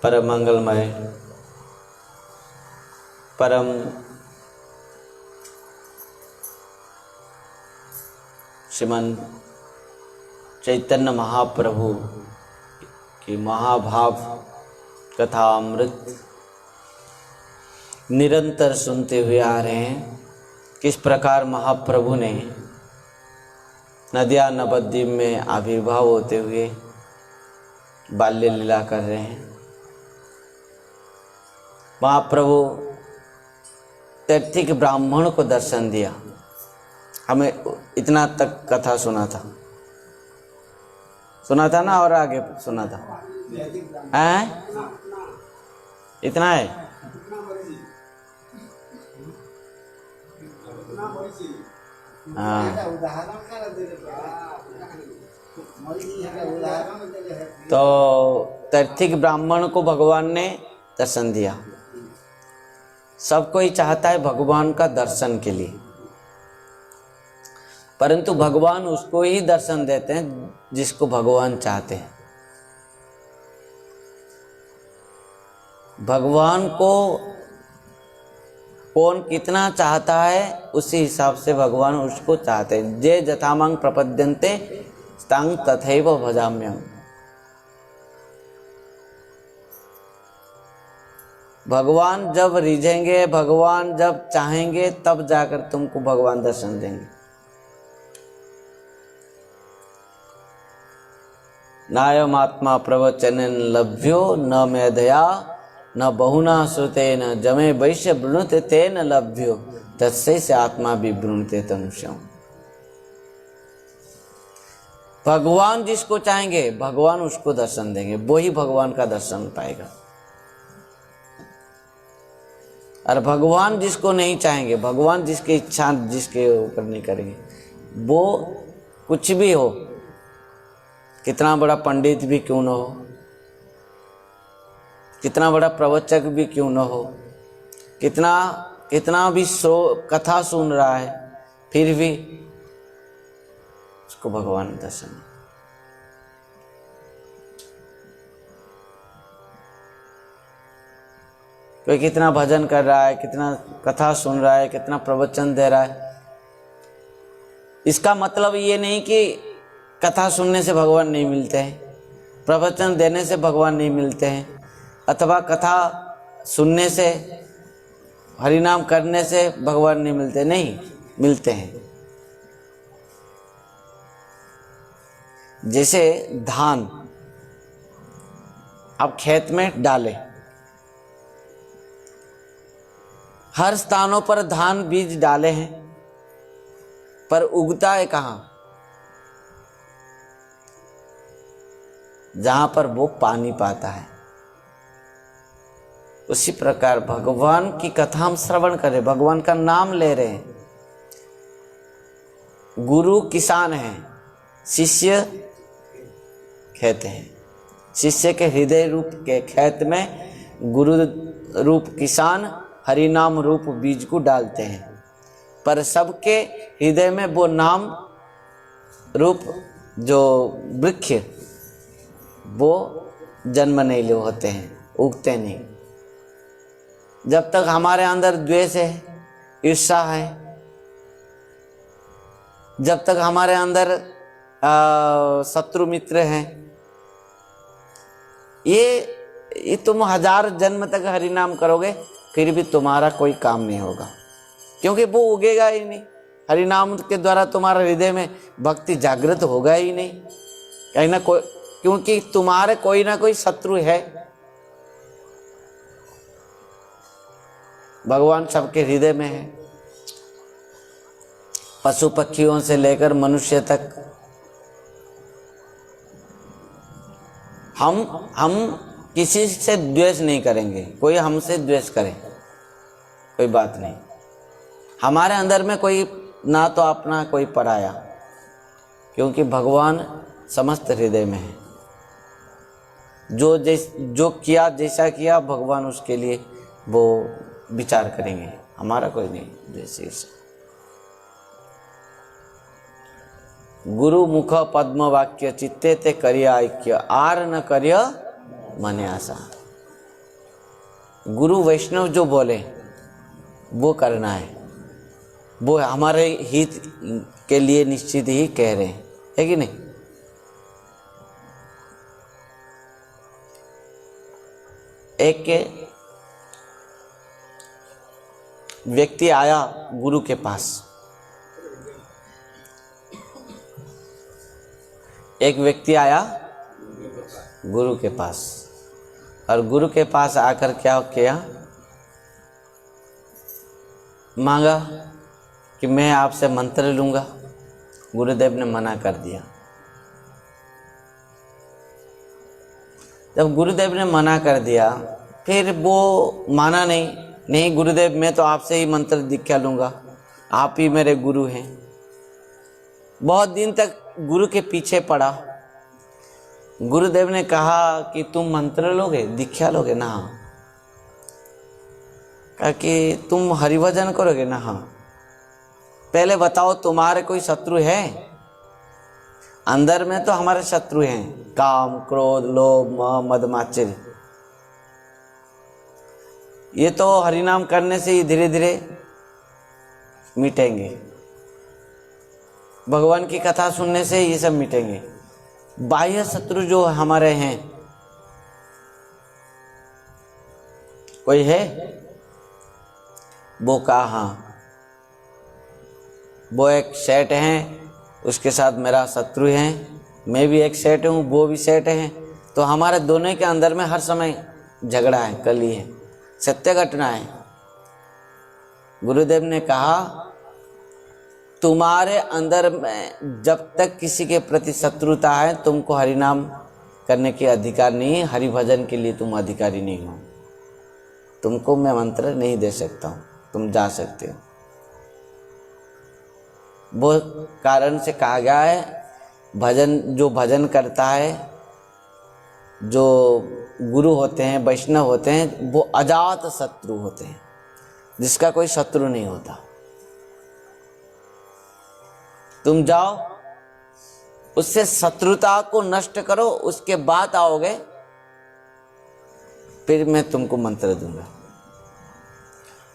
परम मंगलमय परम श्रीमन चैतन्य महाप्रभु की महाभाव कथा अमृत निरंतर सुनते हुए आ रहे हैं। किस प्रकार महाप्रभु ने नदिया नवद्वीप में आविर्भाव होते हुए बाल्य लीला कर रहे हैं। महाप्रभु तैर्थिक ब्राह्मण को दर्शन दिया। हमें इतना तक कथा सुना था ना, और आगे सुना था हैं? इतना है। हाँ, तो तैर्थिक ब्राह्मण को भगवान ने दर्शन दिया। सब कोई चाहता है भगवान का दर्शन के लिए, परंतु भगवान उसको ही दर्शन देते हैं जिसको भगवान चाहते हैं। भगवान को कौन कितना चाहता है उसी हिसाब से भगवान उसको चाहते हैं। जे जथामांग प्रपद्यन्ते तांग तथैव भजाम्यहम्। भगवान जब रिझेंगे, भगवान जब चाहेंगे, तब जाकर तुमको भगवान दर्शन देंगे। नायमात्मा प्रवचनेन लभ्यो न मेधया न बहुना श्रुतेन जमे वैश्य वृणुते तेन लभ्यो तस्यै से आत्मा विवृणुते तनुष्यम्। भगवान जिसको चाहेंगे भगवान उसको दर्शन देंगे, वो ही भगवान का दर्शन पाएगा। और भगवान जिसको नहीं चाहेंगे, भगवान जिसकी इच्छा जिसके ऊपर नहीं करेंगे, वो कुछ भी हो, कितना बड़ा पंडित भी क्यों न हो, कितना बड़ा प्रवचक भी क्यों न हो, कितना भी कथा सुन रहा है, फिर भी उसको भगवान दर्शन। कोई कितना भजन कर रहा है, कितना कथा सुन रहा है, कितना प्रवचन दे रहा है, इसका मतलब ये नहीं कि कथा सुनने से भगवान नहीं मिलते हैं, प्रवचन देने से भगवान नहीं मिलते हैं, अथवा कथा सुनने से, हरिनाम करने से भगवान नहीं मिलते। नहीं, मिलते हैं। जैसे धान आप खेत में डाले, हर स्थानों पर धान बीज डाले हैं, पर उगता है कहाँ? जहां पर वो पानी पाता है। उसी प्रकार भगवान की कथा हम श्रवण करें, भगवान का नाम ले रहे हैं। गुरु किसान है, शिष्य खेत है। शिष्य के हृदय रूप के खेत में गुरु रूप किसान हरिनाम रूप बीज को डालते हैं, पर सबके हृदय में वो नाम रूप जो वृक्ष वो जन्म नहीं ले होते हैं, उगते नहीं। जब तक हमारे अंदर द्वेष है, ईर्ष्या है, जब तक हमारे अंदर शत्रु मित्र हैं, ये तुम 1000 जन्म तक हरिनाम करोगे फिर भी तुम्हारा कोई काम नहीं होगा, क्योंकि वो उगेगा ही नहीं। हरिनाम के द्वारा तुम्हारा हृदय में भक्ति जागृत होगा ही नहीं, कहीं ना कोई, क्योंकि तुम्हारे कोई ना कोई शत्रु है। भगवान सबके हृदय में है, पशु पक्षियों से लेकर मनुष्य तक। हम किसी से द्वेष नहीं करेंगे, कोई हमसे द्वेष करे कोई बात नहीं। हमारे अंदर में कोई ना तो अपना कोई पराया, क्योंकि भगवान समस्त हृदय में है। जो किया, जैसा किया, भगवान उसके लिए वो विचार करेंगे, हमारा कोई नहीं द्वेष। गुरु मुख पद्म वाक्य चित्ते ते करिया ऐक्य आर न करिय मने आशा। गुरु वैष्णव जो बोले वो करना है, वो हमारे हित के लिए निश्चित ही कह रहे हैं, है कि नहीं। एक व्यक्ति आया गुरु के पास, एक व्यक्ति आया गुरु के पास, और गुरु के पास आकर क्या किया, मांगा कि मैं आपसे मंत्र लूंगा। गुरुदेव ने मना कर दिया। जब गुरुदेव ने मना कर दिया, फिर वो माना नहीं गुरुदेव, मैं तो आपसे ही मंत्र दीक्षा लूंगा, आप ही मेरे गुरु हैं। बहुत दिन तक गुरु के पीछे पड़ा। गुरुदेव ने कहा कि तुम मंत्र लोगे, दीक्षा लोगे ना? कहा कि तुम हरिभजन करोगे ना? हाँ। पहले बताओ तुम्हारे कोई शत्रु है? अंदर में तो हमारे शत्रु हैं, काम, क्रोध, लोभ, मोह, मद, मात्सर्य। ये तो हरिनाम करने से ही धीरे धीरे मिटेंगे, भगवान की कथा सुनने से ये सब मिटेंगे। बाह्य शत्रु जो हमारे हैं, कोई है? वो कहा हाँ, वो एक सेठ हैं, उसके साथ मेरा शत्रु है, मैं भी एक सेठ हूँ, वो भी सेठ हैं, तो हमारे दोनों के अंदर में हर समय झगड़ा है, कली है, सत्य घटना है। गुरुदेव ने कहा तुम्हारे अंदर में जब तक किसी के प्रति शत्रुता है, तुमको हरिनाम करने के अधिकार नहीं है, हरिभजन के लिए तुम अधिकारी नहीं हो, तुमको मैं मंत्र नहीं दे सकता हूँ, तुम जा सकते हो। वो कारण से कहा गया है, जो भजन करता है, जो गुरु होते हैं, वैष्णव होते हैं, वो अजात शत्रु होते हैं, जिसका कोई शत्रु नहीं होता। तुम जाओ, उससे शत्रुता को नष्ट करो, उसके बाद आओगे, फिर मैं तुमको मंत्र दूंगा।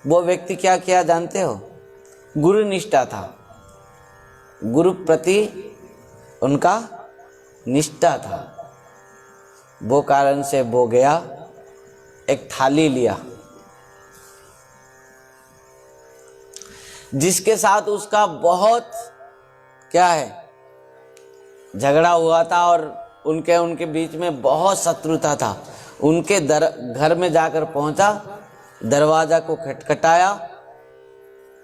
वो व्यक्ति क्या किया जानते हो? गुरु निष्ठा था, गुरु प्रति उनका निष्ठा था। वो कारण से वो गया, एक थाली लिया, जिसके साथ उसका बहुत क्या है झगड़ा हुआ था, और उनके बीच में बहुत शत्रुता था। उनके घर में जाकर पहुंचा, दरवाजा को खटखटाया।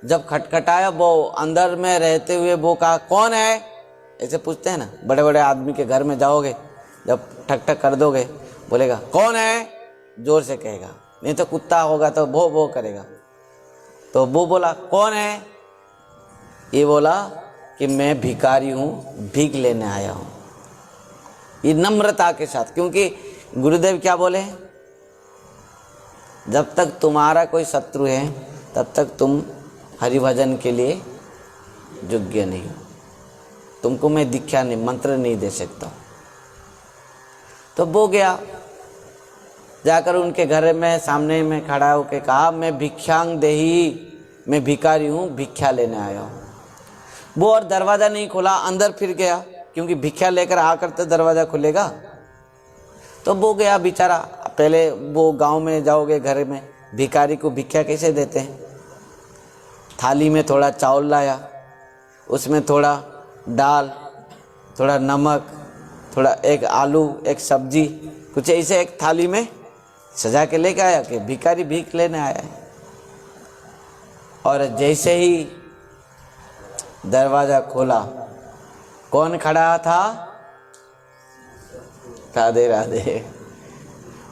जब खटखटाया, वो अंदर में रहते हुए वो कहा कौन है, ऐसे पूछते हैं ना, बड़े बड़े आदमी के घर में जाओगे, जब ठक ठक कर दोगे, बोलेगा कौन है, जोर से कहेगा, नहीं तो कुत्ता होगा तो भो भो करेगा। तो वो बोला कौन है? ये बोला कि मैं भिखारी हूँ, भीख लेने आया हूँ। ये नम्रता के साथ, क्योंकि गुरुदेव क्या बोले, जब तक तुम्हारा कोई शत्रु है तब तक तुम हरिभजन के लिए योग्य नहीं हो, तुमको मैं दीक्षा नहीं, मंत्र नहीं दे सकता। तो वो गया, जाकर उनके घर में सामने में खड़ा होकर कहा मैं भिक्षांग देही, मैं भिखारी हूँ, भिक्षा लेने आया हूँ। वो और दरवाज़ा नहीं खोला, अंदर फिर गया, क्योंकि भिक्षा लेकर आकर तो दरवाज़ा खुलेगा। तो वो गया बेचारा। पहले वो गांव में जाओगे, घर में भिखारी को भिक्षा कैसे देते हैं? थाली में थोड़ा चावल लाया, उसमें थोड़ा दाल, थोड़ा नमक, थोड़ा एक आलू, एक सब्जी, कुछ ऐसे एक थाली में सजा के लेके आया कि भिखारी भीख लेने आया है। और जैसे ही दरवाज़ा खोला, कौन खड़ा था? राधे राधे।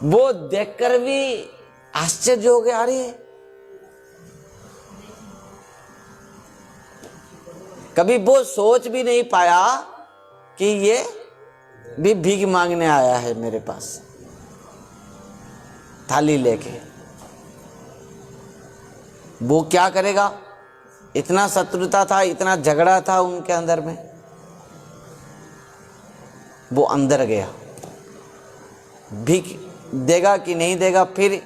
वो देखकर भी आश्चर्य हो गया, अरे कभी वो सोच भी नहीं पाया कि ये भी भीख मांगने आया है मेरे पास थाली लेके। वो क्या करेगा? इतना शत्रुता था, इतना झगड़ा था उनके अंदर में। वो अंदर गया, भीख देगा कि नहीं देगा, फिर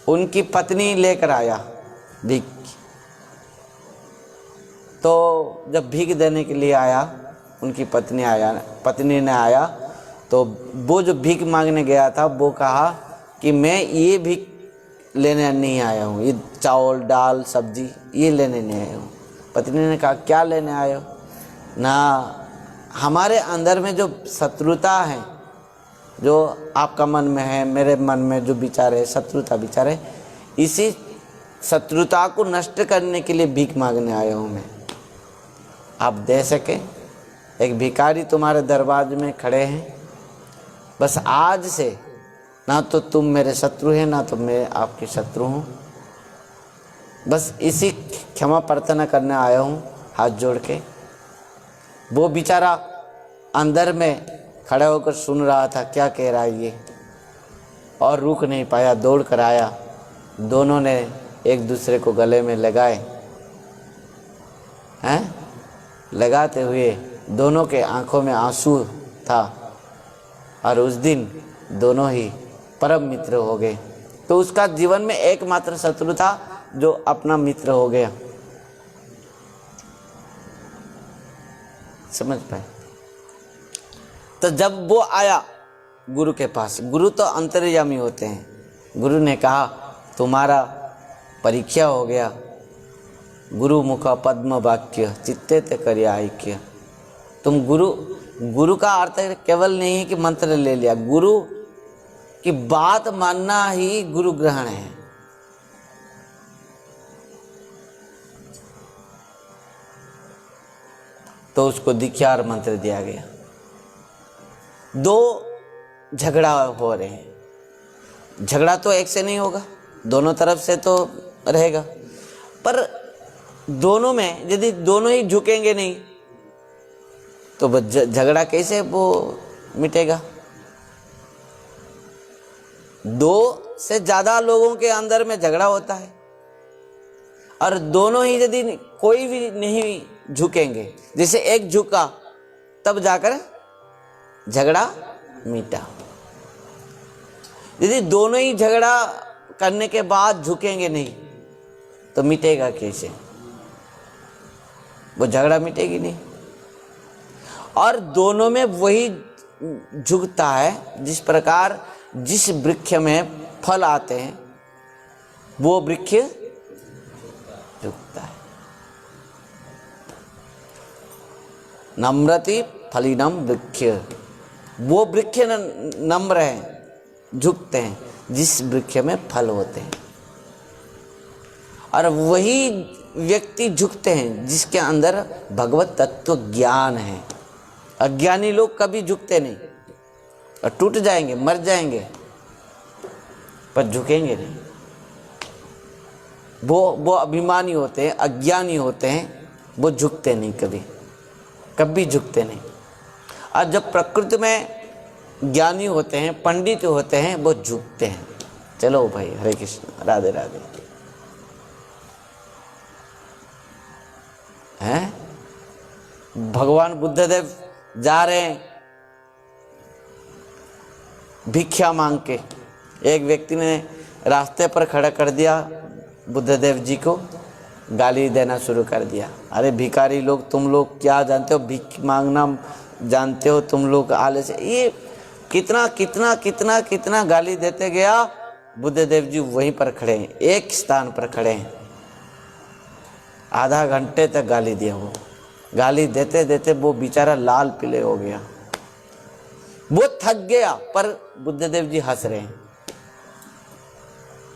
उनकी पत्नी लेकर आया भीख। तो जब भीख देने के लिए आया, उनकी पत्नी ने आया, तो वो जो भीख मांगने गया था वो कहा कि मैं ये भीख लेने नहीं आया हूँ, ये चावल दाल सब्जी ये लेने नहीं आया हूँ। पत्नी ने कहा क्या लेने आए हो? ना, हमारे अंदर में जो शत्रुता है, जो आपका मन में है, मेरे मन में जो विचार है, शत्रुता विचार है, इसी शत्रुता को नष्ट करने के लिए भीख मांगने आया हूँ मैं। आप दे सके? एक भिखारी तुम्हारे दरबार में खड़े हैं, बस आज से ना तो तुम मेरे शत्रु हैं, ना तो मैं आपके शत्रु हूँ, बस इसी क्षमा प्रार्थना करने आया हूँ हाथ जोड़ के। वो बेचारा अंदर में खड़ा होकर सुन रहा था क्या कह रहा है ये, और रुक नहीं पाया, दौड़ कर आया। दोनों ने एक दूसरे को गले में लगाए हैं। लगाते हुए दोनों के आंखों में आंसू था, और उस दिन दोनों ही परम मित्र हो गए। तो उसका जीवन में एकमात्र शत्रु था जो अपना मित्र हो गया। समझ पाए? तो जब वो आया गुरु के पास, गुरु तो अंतर्यामी होते हैं। गुरु ने कहा तुम्हारा परीक्षा हो गया, गुरु मुख पद्म वाक्य चित्ते ते करिया ऐक्य। तुम गुरु का अर्थ केवल नहीं है कि मंत्र ले लिया, गुरु की बात मानना ही गुरु ग्रहण है। तो उसको दीक्षा और मंत्र दिया गया। दो झगड़ा हो रहे हैं, झगड़ा तो एक से नहीं होगा, दोनों तरफ से तो रहेगा, पर दोनों में यदि दोनों ही झुकेंगे नहीं तो झगड़ा कैसे वो मिटेगा? दो से ज्यादा लोगों के अंदर में झगड़ा होता है, और दोनों ही यदि कोई भी नहीं झुकेंगे, जैसे एक झुका तब जाकर झगड़ा मिटा। यदि दोनों ही झगड़ा करने के बाद झुकेंगे नहीं तो मिटेगा कैसे? वो झगड़ा मिटेगी नहीं। और दोनों में वही झुकता है जिस प्रकार जिस वृक्ष में फल आते हैं वो वृक्ष झुकता है। नम्रति फलिनम वृक्ष, वो वृक्ष नम्र हैं, झुकते हैं जिस वृक्ष में फल होते हैं। और वही व्यक्ति झुकते हैं जिसके अंदर भगवत तत्व ज्ञान है। अज्ञानी लोग कभी झुकते नहीं, और टूट जाएंगे, मर जाएंगे, पर झुकेंगे नहीं। वो अभिमानी होते हैं, अज्ञानी होते हैं, वो झुकते नहीं, कभी झुकते नहीं। और जब प्रकृति में ज्ञानी होते हैं, पंडित होते हैं, वो झुकते हैं। चलो भाई, हरे कृष्ण, राधे राधे। हैं? भगवान बुद्धदेव जा रहे हैं भिक्षा मांग के, एक व्यक्ति ने रास्ते पर खड़ा कर दिया बुद्धदेव जी को, गाली देना शुरू कर दिया। अरे भिखारी लोग, तुम लोग क्या जानते हो, भीख मांगना जानते हो तुम लोग, आले से ये कितना कितना कितना कितना गाली देते गया। बुद्धदेव जी वहीं पर खड़े हैं, एक स्थान पर खड़े हैं, आधा घंटे तक गाली दिया। वो गाली देते देते वो बेचारा लाल पीले हो गया, वो थक गया, पर बुद्धदेव जी हंस रहे हैं।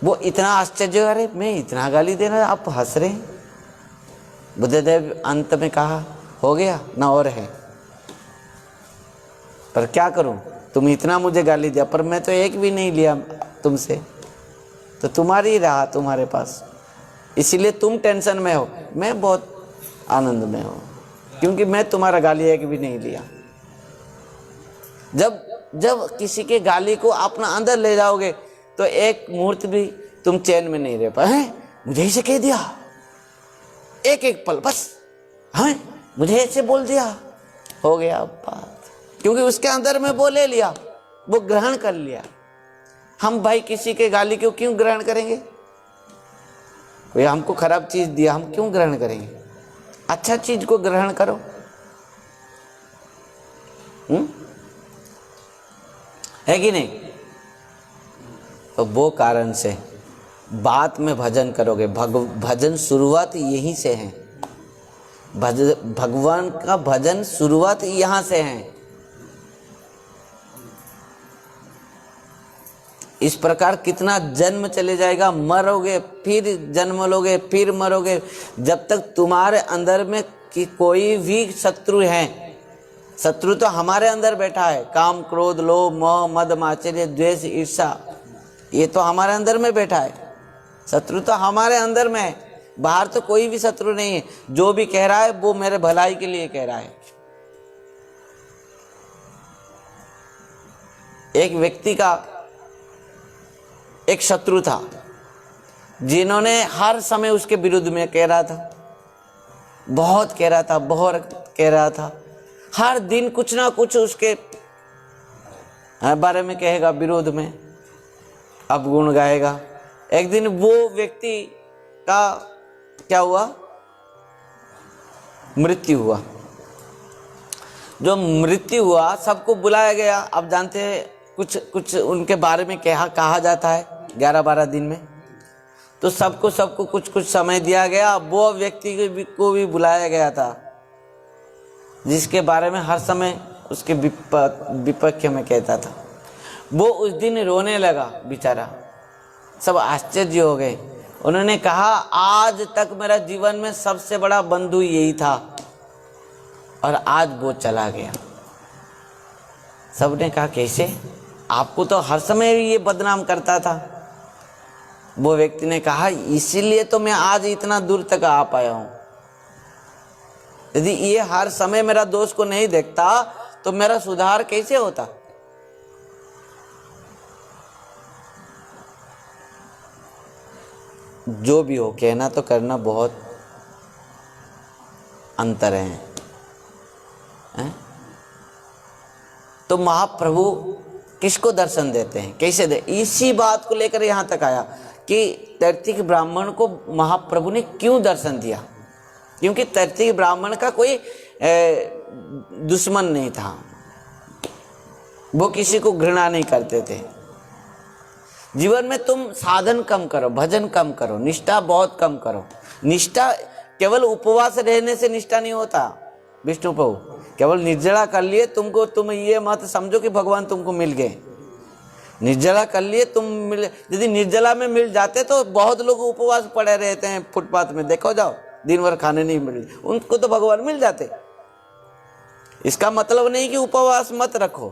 वो इतना आश्चर्य, अरे मैं इतना गाली दे रहा, आप हंस रहे हैं। बुद्धदेव अंत में कहा हो गया ना और है, पर क्या करूं, तुम इतना मुझे गाली दिया, पर मैं तो एक भी नहीं लिया तुमसे, तो तुम्हारी रहा तुम्हारे पास, इसीलिए तुम टेंशन में हो, मैं बहुत आनंद में हूं, क्योंकि मैं तुम्हारा गाली एक भी नहीं लिया। जब किसी के गाली को अपना अंदर ले जाओगे तो एक मुहूर्त भी तुम चैन में नहीं रह पाए। मुझे ऐसे कह दिया, एक एक पल बस, हाँ मुझे ऐसे बोल दिया, हो गया बात, क्योंकि उसके अंदर में वो ले लिया, वो ग्रहण कर लिया। हम भाई किसी के गाली को क्यों ग्रहण करेंगे? कोई हमको खराब चीज दिया, हम क्यों ग्रहण करेंगे? अच्छा चीज को ग्रहण करो। है कि नहीं? तो वो कारण से बात में भजन करोगे। भजन शुरुआत यहीं से है। भगवान का भजन शुरुआत यहां से है। इस प्रकार कितना जन्म चले जाएगा, मरोगे फिर जन्म लोगे फिर मरोगे। जब तक तुम्हारे अंदर में कि कोई भी शत्रु है, शत्रु तो हमारे अंदर बैठा है। काम, क्रोध, लोभ, मोह, मद, मात्सर्य, द्वेष, ईर्ष्या, ये तो हमारे अंदर में बैठा है। शत्रु तो हमारे अंदर में है, बाहर तो कोई भी शत्रु नहीं है। जो भी कह रहा है वो मेरे भलाई के लिए कह रहा है। एक व्यक्ति का एक शत्रु था, जिन्होंने हर समय उसके विरुद्ध में कह रहा था, बहुत कह रहा था, बहुत कह रहा था। हर दिन कुछ ना कुछ उसके बारे में कहेगा, विरोध में अवगुण गाएगा। एक दिन वो व्यक्ति का क्या हुआ? मृत्यु हुआ। जो मृत्यु हुआ, सबको बुलाया गया। अब जानते हैं कुछ उनके बारे में कहा जाता है 11-12 दिन में। तो सबको कुछ समय दिया गया। वो व्यक्ति को भी बुलाया गया था, जिसके बारे में हर समय उसके विपक्ष में कहता था। वो उस दिन रोने लगा बेचारा। सब आश्चर्य हो गए। उन्होंने कहा, आज तक मेरा जीवन में सबसे बड़ा बंधु यही था और आज वो चला गया। सबने कहा, कैसे? आपको तो हर समय ये बदनाम करता था। वो व्यक्ति ने कहा, इसीलिए तो मैं आज इतना दूर तक आ पाया हूं। यदि ये हर समय मेरा दोष को नहीं देखता तो मेरा सुधार कैसे होता? जो भी हो, कहना तो करना बहुत अंतर है? तो महाप्रभु किसको दर्शन देते हैं, कैसे दे? इसी बात को लेकर यहां तक आया कि तैर्तिक ब्राह्मण को महाप्रभु ने क्यों दर्शन दिया। क्योंकि तैर्तिक ब्राह्मण का कोई दुश्मन नहीं था। वो किसी को घृणा नहीं करते थे। जीवन में तुम साधन कम करो, भजन कम करो, निष्ठा बहुत कम करो। निष्ठा केवल उपवास रहने से निष्ठा नहीं होता। विष्णु प्रभु केवल निर्जला कर लिए तुम ये मत समझो कि भगवान तुमको मिल गए। निर्जला कर लिए तुम मिल, यदि निर्जला में मिल जाते तो बहुत लोग उपवास पड़े रहते हैं फुटपाथ में, देखो जाओ, दिन भर खाने नहीं मिल, उनको तो भगवान मिल जाते। इसका मतलब नहीं कि उपवास मत रखो,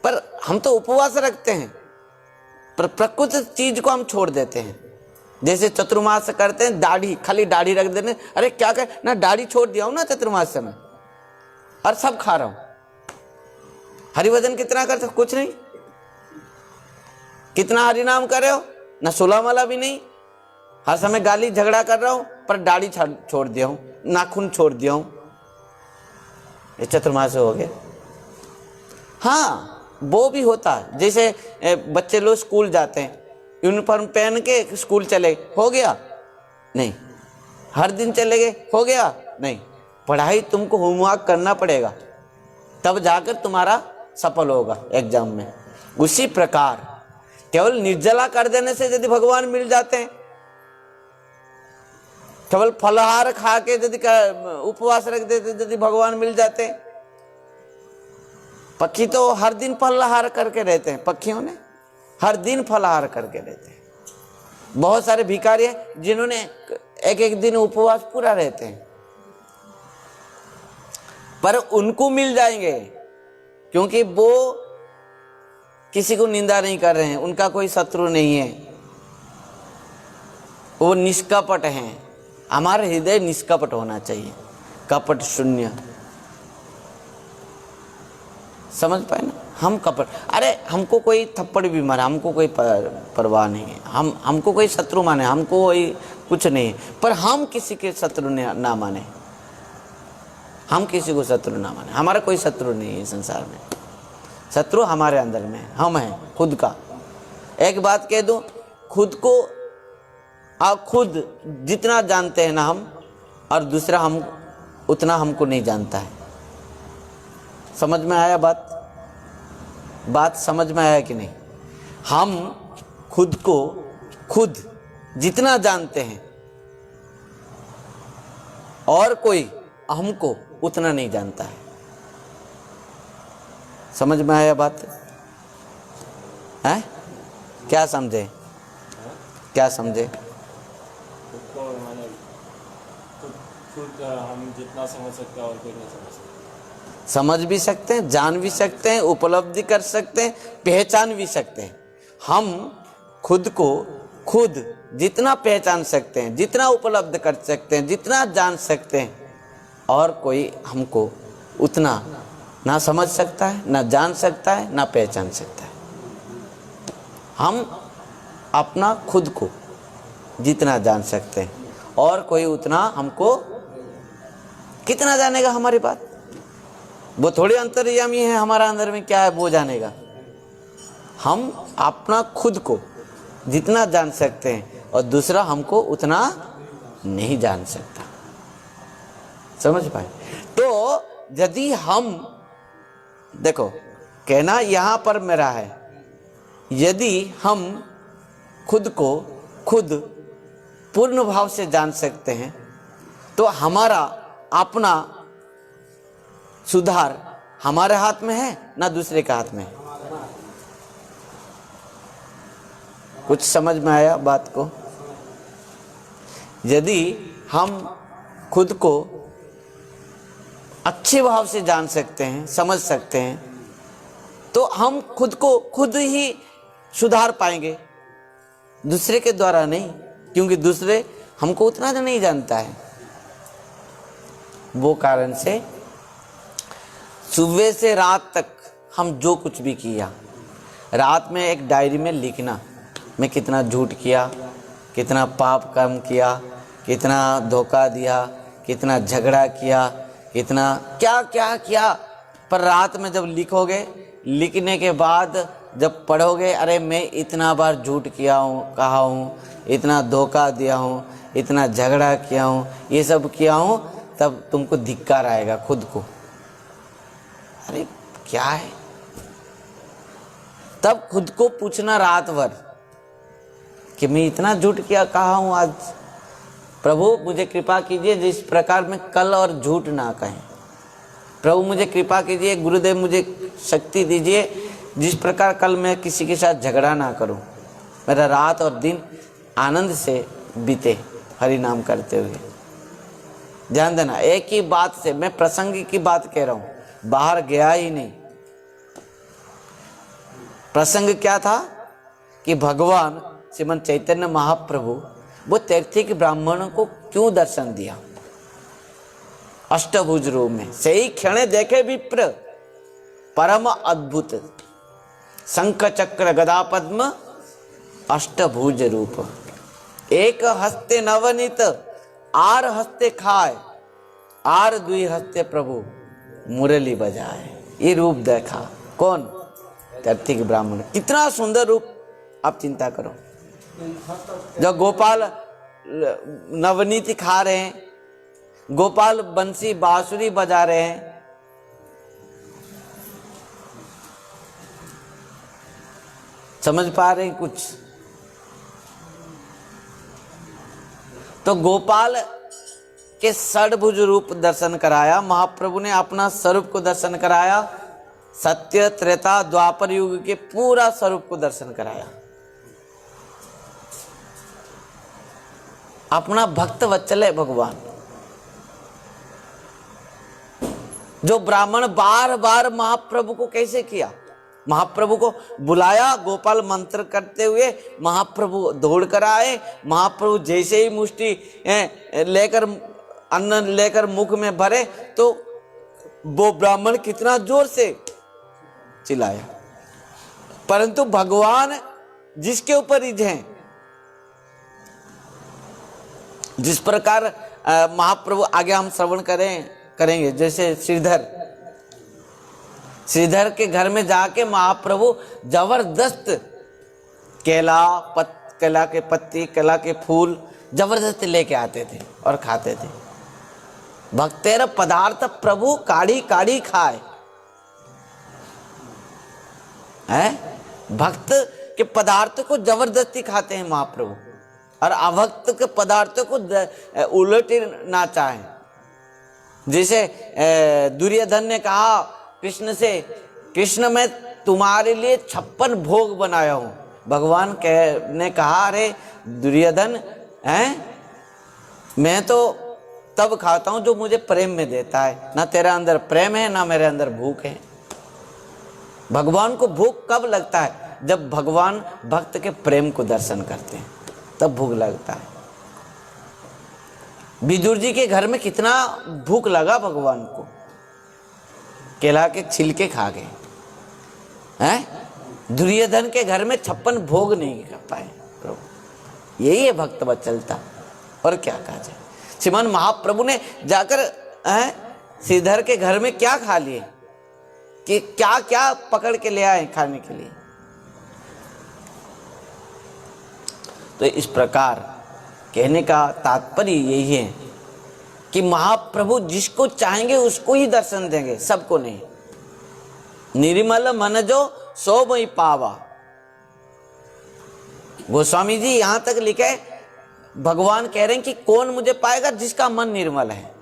पर हम तो उपवास रखते हैं, पर प्रकृत चीज को हम छोड़ देते हैं। जैसे चतुर्मास करते हैं, दाढ़ी, खाली दाढ़ी रख देते हैं। अरे क्या कर ना, दाढ़ी छोड़ दिया हूं ना चतुर्मास में, और सब खा रहा हूं। हरिभजन कितना करते? कुछ नहीं। कितना हरिनाम कर रहे हो? ना सोलह माला भी नहीं। हर समय गाली झगड़ा कर रहा हूं, पर दाढ़ी छोड़ दिया हूं, नाखून छोड़ दिया हूं। ये चतुर्मास हो गया। हाँ, वो भी होता है। जैसे बच्चे लोग स्कूल जाते हैं, यूनिफॉर्म पहन के स्कूल चले, हो गया? नहीं। हर दिन चले गए, हो गया? नहीं। पढ़ाई तुमको होमवर्क करना पड़ेगा, तब जाकर तुम्हारा सफल होगा एग्जाम में। उसी प्रकार केवल निर्जला कर देने से यदि भगवान मिल जाते हैं, केवल फलाहार खा के यदि उपवास रख देते यदि भगवान मिल जाते हैं। पक्षी तो हर दिन फलाहार करके रहते हैं, पक्षियों ने हर दिन फलाहार करके रहते हैं। बहुत सारे भिखारी हैं जिन्होंने एक एक दिन उपवास पूरा रहते हैं, पर उनको मिल जाएंगे क्योंकि वो किसी को निंदा नहीं कर रहे हैं, उनका कोई शत्रु नहीं है, वो निष्कपट हैं। हमारा हृदय निष्कपट होना चाहिए, कपट शून्य। समझ पाए ना? हम कपट, अरे हमको कोई थप्पड़ भी मारे, हमको कोई परवाह नहीं है, हमको कोई शत्रु माने, हमको कोई कुछ नहीं, पर हम किसी के शत्रु ना माने, हम किसी को शत्रु ना माने। हमारा कोई शत्रु नहीं है संसार में। शत्रु हमारे अंदर में, हम हैं खुद का। एक बात कह दूं, खुद को खुद जितना जानते हैं ना हम, और दूसरा हम उतना हमको नहीं जानता है। समझ में आया बात? बात समझ में आया कि नहीं? हम खुद को खुद जितना जानते हैं और कोई हमको उतना नहीं जानता है। समझ में आया बात है? क्या समझे? क्या समझे? खुद हम जितना समझ सकते हैं और कोई नहीं समझ सकता। समझ भी सकते हैं, जान भी सकते हैं, उपलब्धि कर सकते हैं, पहचान भी सकते हैं। हम खुद को खुद जितना पहचान सकते हैं, जितना उपलब्ध कर सकते हैं, जितना जान सकते हैं, और कोई हमको उतना ना समझ सकता है, ना जान सकता है, ना पहचान सकता है। हम अपना खुद को जितना जान सकते हैं और कोई उतना हमको कितना जानेगा हमारी बात? वो थोड़ी अंतर्यामी है, हमारा अंदर में क्या है वो जानेगा। हम अपना खुद को जितना जान सकते हैं और दूसरा हमको उतना नहीं जान सकता। समझ पाए? तो यदि हम देखो, कहना यहां पर मेरा है, यदि हम खुद को खुद पूर्ण भाव से जान सकते हैं तो हमारा अपना सुधार हमारे हाथ में है ना दूसरे के हाथ में है। कुछ समझ में आया बात को? यदि हम खुद को अच्छे भाव से जान सकते हैं, समझ सकते हैं, तो हम खुद को खुद ही सुधार पाएंगे, दूसरे के द्वारा नहीं, क्योंकि दूसरे हमको उतना तो नहीं जानता है। वो कारण से सुबह से रात तक हम जो कुछ भी किया, रात में एक डायरी में लिखना, मैं कितना झूठ किया, कितना पाप कर्म किया, कितना धोखा दिया, कितना झगड़ा किया, कितना क्या क्या किया। पर रात में जब लिखोगे, लिखने के बाद जब पढ़ोगे, अरे मैं इतना बार झूठ किया हूँ, कहा हूँ, इतना धोखा दिया हूँ, इतना झगड़ा किया हूँ, ये सब किया हूँ, तब तुमको धिक्कार आएगा खुद को। अरे क्या है? तब खुद को पूछना रात भर कि मैं इतना झूठ किया, कहा हूँ आज, प्रभु मुझे कृपा कीजिए जिस प्रकार मैं कल और झूठ ना कहें। प्रभु मुझे कृपा कीजिए, गुरुदेव मुझे शक्ति दीजिए जिस प्रकार कल मैं किसी के साथ झगड़ा ना करूं, मेरा रात और दिन आनंद से बीते हरि नाम करते हुए। ध्यान देना, एक ही बात से, मैं प्रसंग की बात कह रहा हूं, बाहर गया ही नहीं। प्रसंग क्या था कि भगवान श्रीमन चैतन्य महाप्रभु वो तैर्थिक ब्राह्मणों को क्यों दर्शन दिया अष्टभुज रूप में? सही क्षण देखे विप्र परम अद्भुत शंख चक्र गदा पद्म अष्टभुज रूप, एक हस्ते नवनीत आर हस्ते खाए, आर दुई हस्ते प्रभु मुरली बजाए। ये रूप देखा कौन? तैर्थिक ब्राह्मण। कितना सुंदर रूप, आप चिंता करो। जब गोपाल नवनीत खा रहे हैं, गोपाल बंसी बांसुरी बजा रहे हैं, समझ पा रहे हैं कुछ? तो गोपाल के षडभुज रूप दर्शन कराया, महाप्रभु ने अपना स्वरूप को दर्शन कराया, सत्य त्रेता द्वापर युग के पूरा स्वरूप को दर्शन कराया। अपना भक्त वत्सल है भगवान। जो ब्राह्मण बार बार महाप्रभु को कैसे किया, महाप्रभु को बुलाया, गोपाल मंत्र करते हुए महाप्रभु दौड़ कर आए, महाप्रभु जैसे ही मुष्टि लेकर अन्न लेकर मुख में भरे तो वो ब्राह्मण कितना जोर से चिल्लाया। परंतु भगवान जिसके ऊपर रिझ हैं, जिस प्रकार महाप्रभु आगे हम श्रवण करेंगे, जैसे श्रीधर के घर में जाके महाप्रभु जबरदस्त केला के पत्ती, केला के फूल जबरदस्ती लेके आते थे और खाते थे। भक्तेर पदार्थ प्रभु काढ़ी काढ़ी खाए है। भक्त के पदार्थ को जबरदस्ती खाते हैं महाप्रभु, और अभक्त के पदार्थों को उलटना चाहे। जैसे दुर्योधन ने कहा कृष्ण से, कृष्ण मैं तुम्हारे लिए 56 भोग बनाया हूं। भगवान ने कहा अरे दुर्योधन हैं, मैं तो तब खाता हूं जो मुझे प्रेम में देता है, ना तेरा अंदर प्रेम है ना मेरे अंदर भूख है। भगवान को भूख कब लगता है? जब भगवान भक्त के प्रेम को दर्शन करते हैं, तब भूख लगता है। विदुर जी के घर में कितना भूख लगा भगवान को, केला के छिलके खा गए हैं। दुर्योधन के घर में 56 भोग नहीं कर पाए प्रभु। यही है भक्त वत्सलता, और क्या कहा जाए। श्रीमान महाप्रभु ने जाकर श्रीधर के घर में क्या खा लिए, कि क्या क्या पकड़ के ले आए खाने के लिए। तो इस प्रकार कहने का तात्पर्य यही है कि महाप्रभु जिसको चाहेंगे उसको ही दर्शन देंगे, सबको नहीं। निर्मल मन जो सो मोहि पावा। गोस्वामी जी यहां तक लिखे, भगवान कह रहे हैं कि कौन मुझे पाएगा? जिसका मन निर्मल है।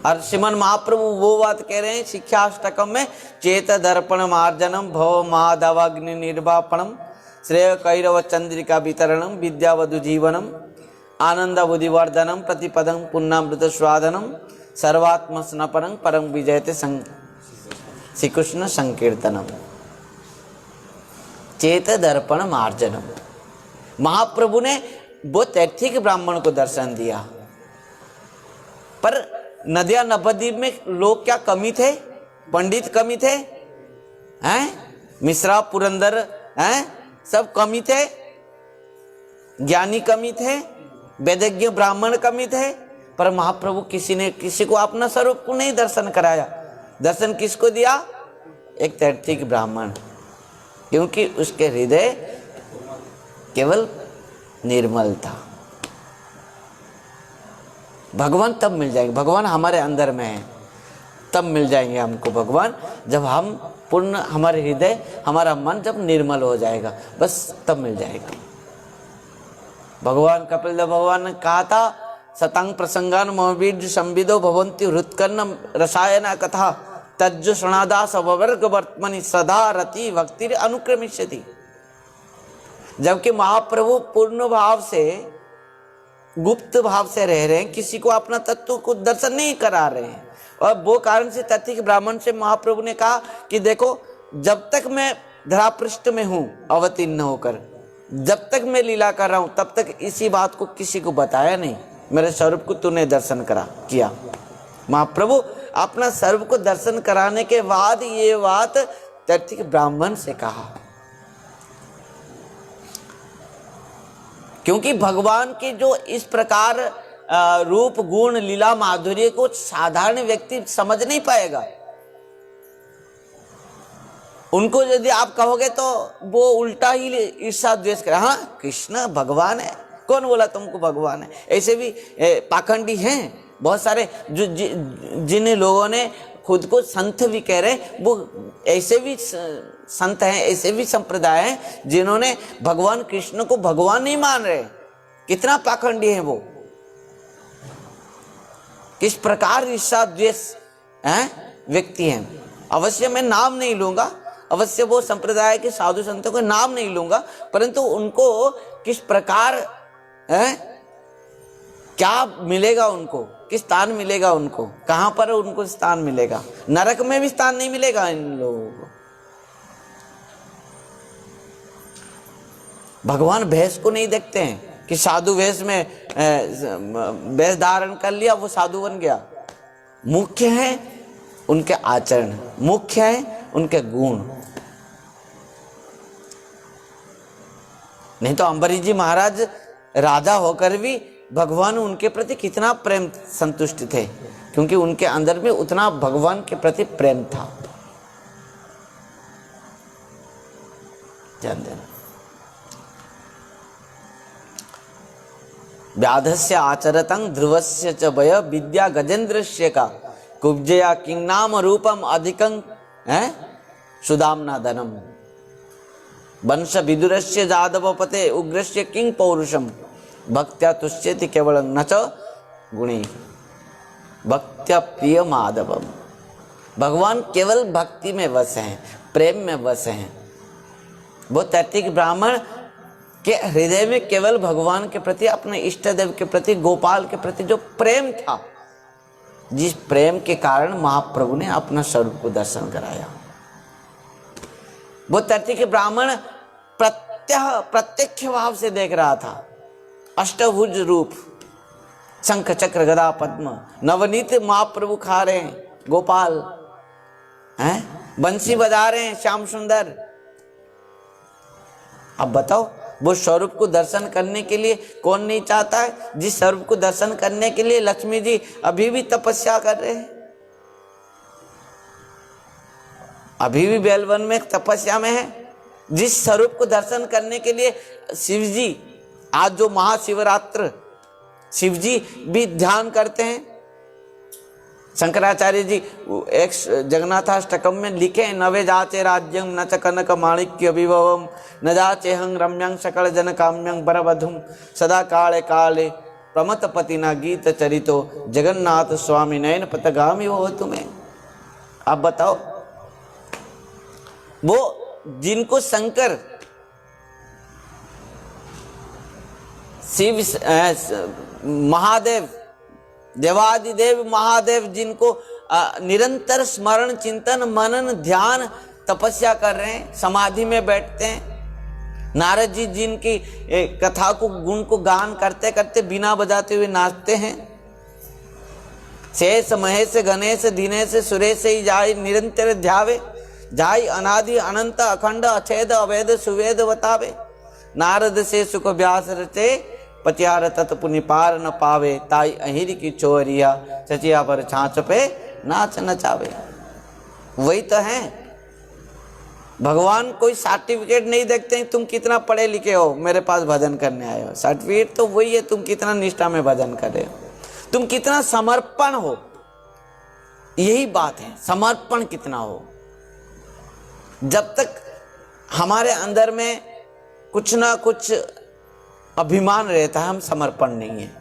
और श्रीमन महाप्रभु वो बात कह रहे हैं शिक्षाष्टकम में, चेत दर्पण मार्जनम भव माधवाग्नि निर्वापणम श्रेय कैरव चंद्रिका वितरणम विद्यावधु जीवनम आनंद बुद्धिवर्धनम प्रतिपदम पुण्यमृत स्वादनम सर्वात्म स्नपनम परम विजयते श्री कृष्ण संकीर्तनम। चेत दर्पण मार्जनम। महाप्रभु ने वो तैथिक ब्राह्मण को दर्शन दिया, पर नदिया नवद्वीप में लोग क्या कमी थे? पंडित कमी थे हैं, मिश्रा पुरंदर हैं, सब कमी थे, ज्ञानी कमी थे, वेदज्ञ ब्राह्मण कमी थे। पर महाप्रभु किसी को अपना स्वरूप को नहीं दर्शन कराया। दर्शन किसको दिया? एक तैथिक ब्राह्मण, क्योंकि उसके हृदय केवल निर्मल था। भगवान तब मिल जाएंगे, भगवान हमारे अंदर में है, तब मिल जाएंगे हमको भगवान, जब हम पूर्ण, हमारे हृदय, हमारा मन जब निर्मल हो जाएगा, बस तब मिल जाएगा। भगवान कपिल देव भगवान ने कहा था, सतांग प्रसंगान मोहबीज संविदो भवंती हृत्कर्ण रसायन कथा तज्जु शणादास वर्ग वर्तमनि सदा रति भक्ति अनुक्रमिष्यति। जबकि महाप्रभु पूर्ण भाव से, गुप्त भाव से रह रहे हैं, किसी को अपना तत्व को दर्शन नहीं करा रहे हैं। और वो कारण से तत्विक ब्राह्मण से महाप्रभु ने कहा कि देखो, जब तक मैं धरापृष्ठ में हूं अवतीर्ण होकर, जब तक मैं लीला कर रहा हूं, तब तक इसी बात को किसी को बताया नहीं, मेरे स्वरूप को तूने दर्शन किया। महाप्रभु अपना स्वरूप को दर्शन कराने के बाद ये बात तत्विक ब्राह्मण से कहा, क्योंकि भगवान के जो इस प्रकार रूप गुण लीला माधुर्य को साधारण व्यक्ति समझ नहीं पाएगा। उनको यदि आप कहोगे तो वो उल्टा ही ईर्ष्या द्वेष करे। हाँ, कृष्ण भगवान है, कौन बोला तुमको भगवान है? ऐसे भी पाखंडी हैं बहुत सारे, जो जिन लोगों ने खुद को संत भी कह रहे, वो ऐसे भी संत हैं, ऐसे भी संप्रदाय हैं जिन्होंने भगवान कृष्ण को भगवान नहीं मान रहे। कितना पाखंडी है वो, किस प्रकार ईर्ष्या द्वेष व्यक्ति हैं। अवश्य मैं नाम नहीं लूंगा, अवश्य वो संप्रदाय के साधु संतों को नाम नहीं लूंगा, परंतु उनको किस प्रकार क्या मिलेगा, उनको किस स्थान मिलेगा, उनको कहां पर उनको स्थान मिलेगा? नरक में भी स्थान नहीं मिलेगा इन लोगों को। भगवान भेष को नहीं देखते हैं कि साधु वेश में वेश धारण कर लिया वो साधु बन गया। मुख्य है उनके आचरण, मुख्य है उनके गुण। नहीं तो अम्बरीश जी महाराज राजा होकर भी भगवान उनके प्रति कितना प्रेम संतुष्ट थे, क्योंकि उनके अंदर में उतना भगवान के प्रति प्रेम था। ध्यान देना। व्याधस्य आचरतं ध्रुवस्य च वय विद्या गजेंद्रस्य का कुब्जया किंगनाम रूपम अधिकं है सुदाम्ना धनम वंश विदुरस्य जादवपते उग्रस्य किंग पौरुषम भक्त्या तुष्यति केवलं न च गुणी भक्त्या प्रिय माधवम। भगवान केवल भक्ति में वस हैं, प्रेम में वस हैं। वो तैत्तिक ब्राह्मण के हृदय में केवल भगवान के प्रति, अपने इष्ट देव के प्रति, गोपाल के प्रति जो प्रेम था, जिस प्रेम के कारण महाप्रभु ने अपना स्वरूप को दर्शन कराया। वो तैत्तिक ब्राह्मण प्रत्यक्ष भाव से देख रहा था। अष्टभुज रूप, शंख चक्र गदा पद्म, नवनीत महाप्रभु खा रहे हैं, गोपाल हैं, बंसी बजा रहे हैं, श्याम सुंदर। अब बताओ, वो स्वरूप को दर्शन करने के लिए कौन नहीं चाहता है? जिस स्वरूप को दर्शन करने के लिए लक्ष्मी जी अभी भी तपस्या कर रहे हैं, अभी भी बेलवन में तपस्या में है। जिस स्वरूप को दर्शन करने के लिए शिव जी, आज जो महाशिवरात्र, शिव जी भी ध्यान करते हैं। शंकराचार्य जी एक जगन्नाथाष्टकम में लिखे, नवे जाचे राज्यम न च कनक माणिक्य विभवम न जाचे हंग रम्यं सकल जन काम्यं बरवधुम सदा काले काले प्रमतपति न गीत चरितो जगन्नाथ स्वामी नयन पतगामी हो तुम्हें। आप बताओ, वो जिनको शंकर शिव महादेव, देवादिदेव महादेव, जिनको निरंतर स्मरण चिंतन मनन ध्यान तपस्या कर रहे हैं, समाधि में बैठते हैं। नारद जी जिनकी कथा को, गुण को गान करते करते बिना बजाते हुए नाचते हैं। शेष महेश गणेश दिनेश सुरेश ही जाय निरंतर ध्यावे, जाय अनादि अनंत अखंड अछेद अवेद सुवेद बतावे। नारद से सुख व्यास रचे पचियार तत्पुनि पार न पावे, ताई अहिर की चोरिया चचिया पर छाछ पे नाच नचावे। वही तो है भगवान। कोई सर्टिफिकेट नहीं देखते हैं, तुम कितना पढ़े लिखे हो, मेरे पास भजन करने आए हो। सर्टिफिकेट तो वही है, तुम कितना निष्ठा में भजन कर रहे हो, तुम कितना समर्पण हो। यही बात है, समर्पण कितना हो। जब तक हमारे अंदर में कुछ ना कुछ अभिमान रहता है, हम समर्पण नहीं है,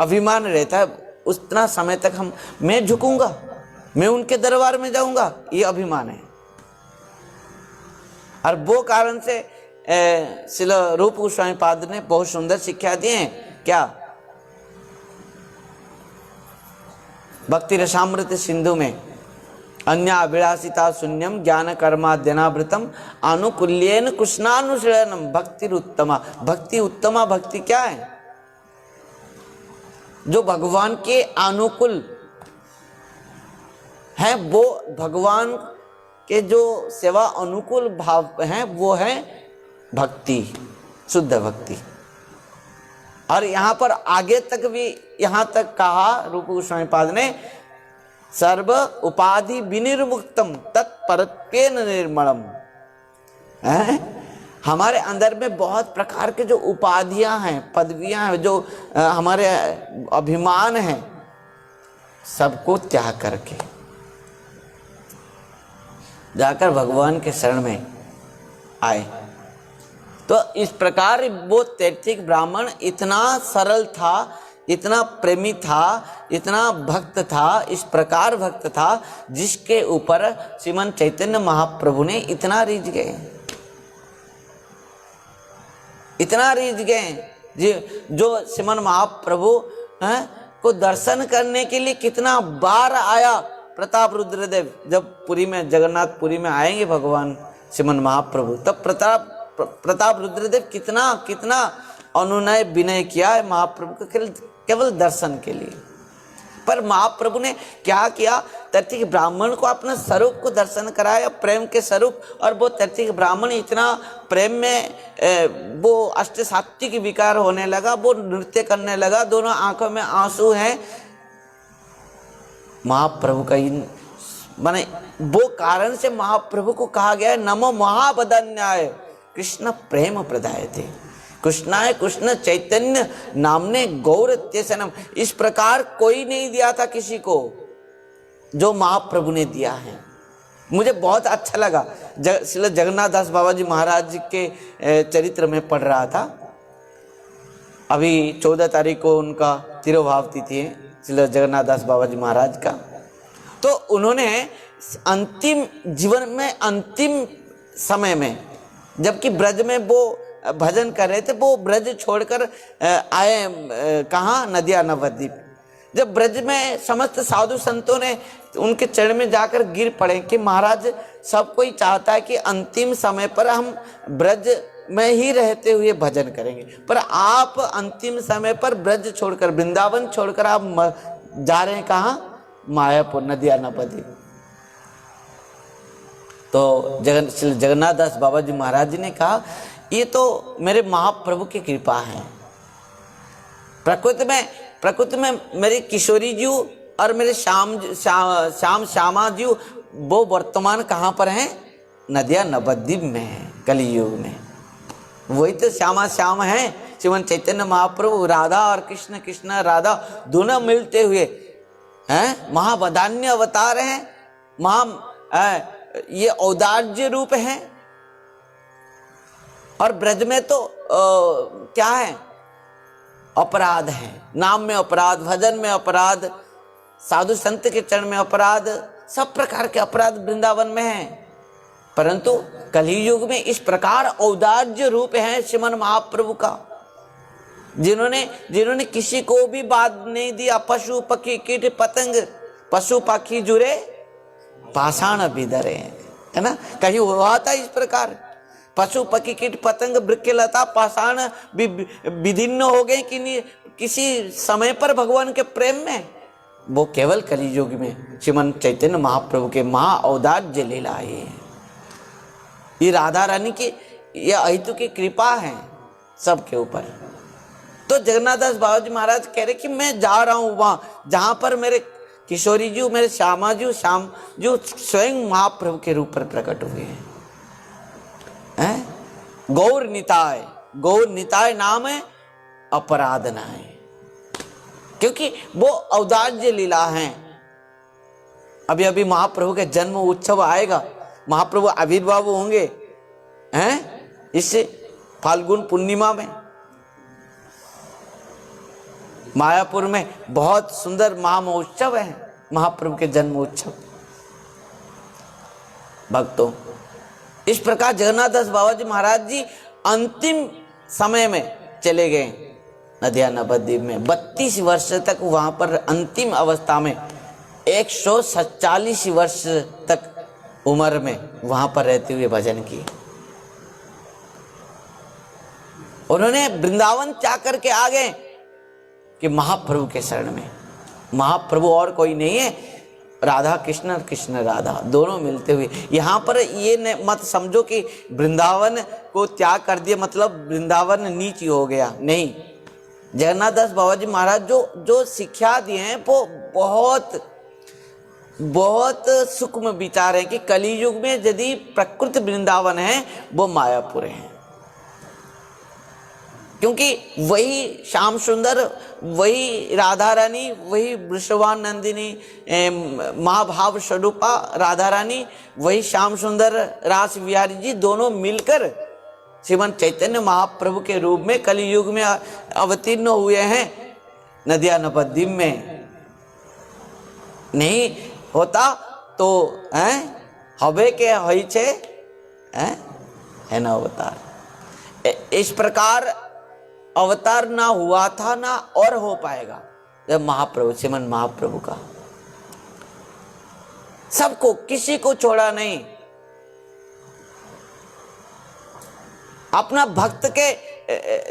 अभिमान रहता है, उतना समय तक मैं झुकूंगा, मैं उनके दरबार में जाऊंगा, ये अभिमान है। और वो कारण से श्रील रूप गोस्वामी पाद ने बहुत सुंदर शिक्षा दिए हैं। क्या? भक्ति रसामृत सिंधु में अन्य अभिलाषिता शून्यम ज्ञान कर्माद्यनावृतम आनुकूल्येन कृष्णानुशीलनम भक्ति उत्तमा। भक्ति उत्तमा, भक्ति क्या है? जो भगवान के अनुकूल है, वो भगवान के जो सेवा अनुकूल भाव है, वो है भक्ति, शुद्ध भक्ति। और यहाँ पर आगे तक भी यहाँ तक कहा रूप गोस्वामी पाद ने, सर्व उपाधि विनिर्मुक्तम तत्परत्वेन निर्मलम। हमारे अंदर में बहुत प्रकार के जो उपाधियां हैं, पदवियां हैं, जो हमारे अभिमान हैं, सबको त्याग करके जाकर भगवान के शरण में आए। तो इस प्रकार वो तैत्तिक ब्राह्मण इतना सरल था, इतना प्रेमी था, इतना भक्त था, इस प्रकार भक्त था जिसके ऊपर श्रीमन चैतन्य महाप्रभु ने इतना रीझ गए, इतना रीझ गए। जो श्रीमन महाप्रभु को दर्शन करने के लिए कितना बार आया प्रताप रुद्रदेव। जब पुरी में, जगन्नाथपुरी में आएंगे भगवान श्रीमन महाप्रभु, तब प्रताप रुद्रदेव कितना कितना अनुनय विनय किया है महाप्रभु को केवल दर्शन के लिए। पर महाप्रभु ने क्या किया? तैत्तिक ब्राह्मण को अपने स्वरूप को दर्शन कराया, प्रेम के स्वरूप। और वो तैत्तिक ब्राह्मण इतना प्रेम में वो अष्ट सात्विक विकार होने लगा, वो नृत्य करने लगा, दोनों आंखों में आंसू हैं। महाप्रभु का माने वो कारण से महाप्रभु को कहा गया है नमो महावदन्याय कृष्ण प्रेम प्रदाय थे। कृष्णाय कृष्ण चैतन्य नामने गौर इत्यसनम, इस प्रकार कोई नहीं दिया था किसी को जो महाप्रभु ने दिया है। मुझे बहुत अच्छा लगा। श्रील जगन्नाथ दास बाबा जी महाराज के चरित्र में पढ़ रहा था। अभी 14 तारीख को उनका तिरुभाव तिथि है श्रील जगन्नाथ दास बाबा जी महाराज का। तो उन्होंने अंतिम जीवन में, अंतिम समय में, जबकि ब्रज में वो भजन कर रहे थे, वो ब्रज छोड़कर आए कहाँ, नदिया नवद्वीप। जब ब्रज में समस्त साधु संतों ने उनके चरण में जाकर गिर पड़े कि महाराज, सब कोई चाहता है कि अंतिम समय पर हम ब्रज में ही रहते हुए भजन करेंगे, पर आप अंतिम समय पर ब्रज छोड़कर, वृंदावन छोड़कर आप जा रहे हैं कहाँ, मायापुर, नदिया नवद्वीप। तो जगन्नाथ दास बाबा जी महाराज जी ने कहा, ये तो मेरे महाप्रभु की कृपा है। प्रकृति में मेरी किशोरी जी और मेरे श्यामा जी वो वर्तमान कहाँ पर हैं, नदिया नवद्वीप में है, कलियुग में। वही तो श्याम है, श्रीमन चैतन्य महाप्रभु, राधा और कृष्ण, कृष्ण राधा दोनों मिलते हुए हैं, महावदान्य अवतार हैं, ये औदार्य रूप है। और ब्रज में तो क्या है, अपराध है, नाम में अपराध, भजन में अपराध, साधु संत के चरण में अपराध, सब प्रकार के अपराध वृंदावन में है। परंतु कलियुग में इस प्रकार औदार्य रूप है श्रीमन महाप्रभु का, जिन्होंने किसी को भी बात नहीं दिया। पशु पक्षी कीट पतंग, पशु पक्षी जुड़े पाषाण बिधरे, है ना, कहीं हुआ था इस प्रकार। पशु पक्षी कीट पतंग वृक्ष लता पाषाण विभिन्न हो गए कि नहीं किसी समय पर भगवान के प्रेम में। वो केवल कलियुग में श्रीमन चैतन्य महाप्रभु के महा औदार्य लीला है। ये राधा रानी की, ये अहितु की कृपा है सबके ऊपर। तो जगन्नाथ दास बाबा जी महाराज कह रहे कि मैं जा रहा हूं वहां जहां पर मेरे किशोरी जी, मेरे श्यामा जी, श्याम जो स्वयं महाप्रभु के रूप पर प्रकट हुए हैं। गौर निताय नाम है, अपराध नाय, क्योंकि वो औदार्य लीला है। अभी अभी महाप्रभु के जन्म उत्सव आएगा, महाप्रभु आविर्भाव होंगे हैं इस फाल्गुन पूर्णिमा में। मायापुर में बहुत सुंदर महामहोत्सव है, महाप्रभु के जन्म उत्सव। भक्तों, इस प्रकार जगन्नाथ दास बाबा जी महाराज जी अंतिम समय में चले गए नदिया नवद्वीप में। 32 वर्ष तक वहां पर अंतिम अवस्था में 147 वर्ष तक उम्र में वहां पर रहते हुए भजन किए। उन्होंने वृंदावन त्याग करके आ गए कि महाप्रभु के शरण में। महाप्रभु और कोई नहीं है, राधा कृष्ण, कृष्ण राधा दोनों मिलते हुए। यहाँ पर ये मत समझो कि वृंदावन को त्याग कर दिया मतलब वृंदावन नीच हो गया, नहीं। जगन्नाथ दास बाबा जी महाराज जो शिक्षा दिए हैं वो बहुत सूक्ष्म विचार है कि कलियुग में यदि प्रकृत वृंदावन है वो मायापुर है, क्योंकि वही श्याम सुंदर, वही राधा रानी, वही वृषभानंदिनी महाभाव स्वरूपा राधा रानी, वही श्याम सुंदर रास बिहारी जी दोनों मिलकर श्रीमन चैतन्य महाप्रभु के रूप में कलियुग में अवतीर्ण हुए हैं नदिया नवद्वीप में। नहीं होता तो हवे के हई छे है ना अवतार। इस प्रकार अवतार ना हुआ था ना और हो पाएगा जब महाप्रभु, श्रीमन महाप्रभु का सबको, किसी को छोड़ा नहीं। अपना भक्त के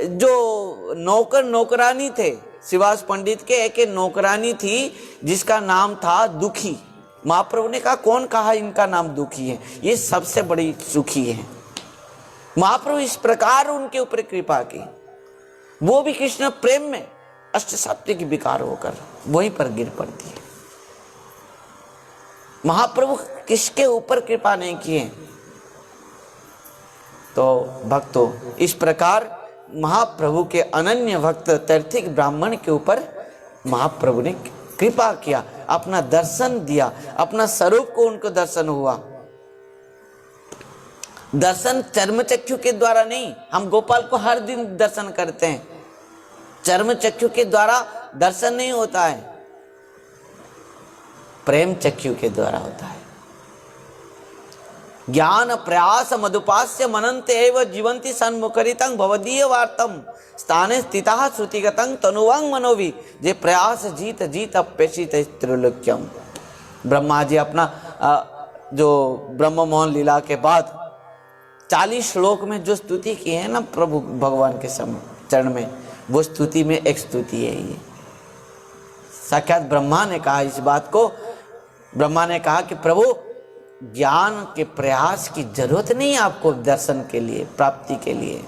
जो नौकर नौकरानी थे, शिवास पंडित के एक नौकरानी थी जिसका नाम था दुखी। महाप्रभु ने कहा कौन कहा इनका नाम दुखी है, ये सबसे बड़ी सुखी है। महाप्रभु इस प्रकार उनके ऊपर कृपा की, वो भी कृष्ण प्रेम में अष्ट सात्विक विकार होकर वहीं पर गिर पड़ती है। महाप्रभु किसके ऊपर कृपा नहीं किए, तो भक्तों, इस प्रकार महाप्रभु के अनन्य भक्त तैर्थिक ब्राह्मण के ऊपर महाप्रभु ने कृपा किया, अपना दर्शन दिया, अपना स्वरूप को उनको दर्शन हुआ। दर्शन चर्म चक्षु के द्वारा नहीं, हम गोपाल को हर दिन दर्शन करते हैं, चर्म चक्षु के द्वारा दर्शन नहीं होता है, प्रेम चक्षु के द्वारा होता है। ज्ञान प्रयास मधुपास्य मनन्ते एव जीवंति सन्मुखरितं भवदीय वार्तम स्थाने स्थिता श्रुतिगतं तनुवांग मनोवि जे प्रयास जीत जीत अपेक्षित त्रिलोक्यम। ब्रह्मा जी अपना जो ब्रह्म मोहन लीला के बाद 40 श्लोक में जो स्तुति की है ना प्रभु भगवान के चरण में, वो स्तुति में एक स्तुति है ये। साक्षात ब्रह्मा ने कहा इस बात को, ब्रह्मा ने कहा कि प्रभु ज्ञान के प्रयास की जरूरत नहीं आपको दर्शन के लिए, प्राप्ति के लिए,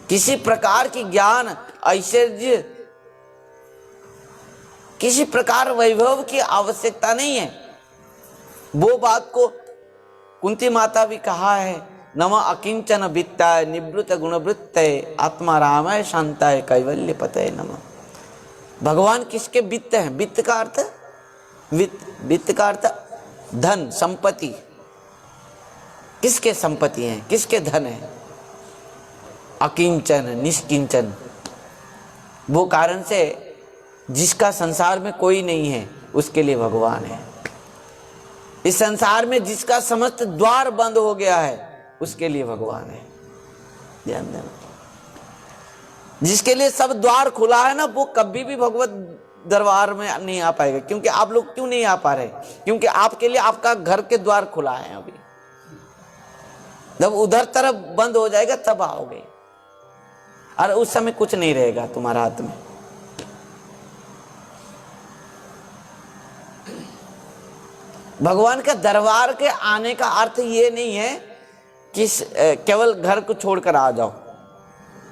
किसी प्रकार की ज्ञान ऐश्वर्य, किसी प्रकार वैभव की आवश्यकता नहीं है। वो बात को कुंती माता भी कहा है, नम अकिंचन वित्ताय निवृत्त गुणवृत्तय आत्मा रामाय शांताय कैवल्य पतय नमः। भगवान किसके वित्त हैं? वित्त का अर्थ वित्त का अर्थ धन, संपत्ति। किसके संपत्ति हैं, किसके धन है? अकिंचन, निष्किंचन, वो कारण से जिसका संसार में कोई नहीं है उसके लिए भगवान है। इस संसार में जिसका समस्त द्वार बंद हो गया है उसके लिए भगवान है। ध्यान देना, जिसके लिए सब द्वार खुला है ना, वो कभी भी भगवत दरबार में नहीं आ पाएगा। क्योंकि आप लोग क्यों नहीं आ पा रहे? क्योंकि आपके लिए आपका घर के द्वार खुला है। अभी जब उधर तरफ बंद हो जाएगा तब आओगे, और उस समय कुछ नहीं रहेगा तुम्हारा हाथ में। भगवान के दरबार के आने का अर्थ ये नहीं है कि केवल घर को छोड़कर आ जाओ,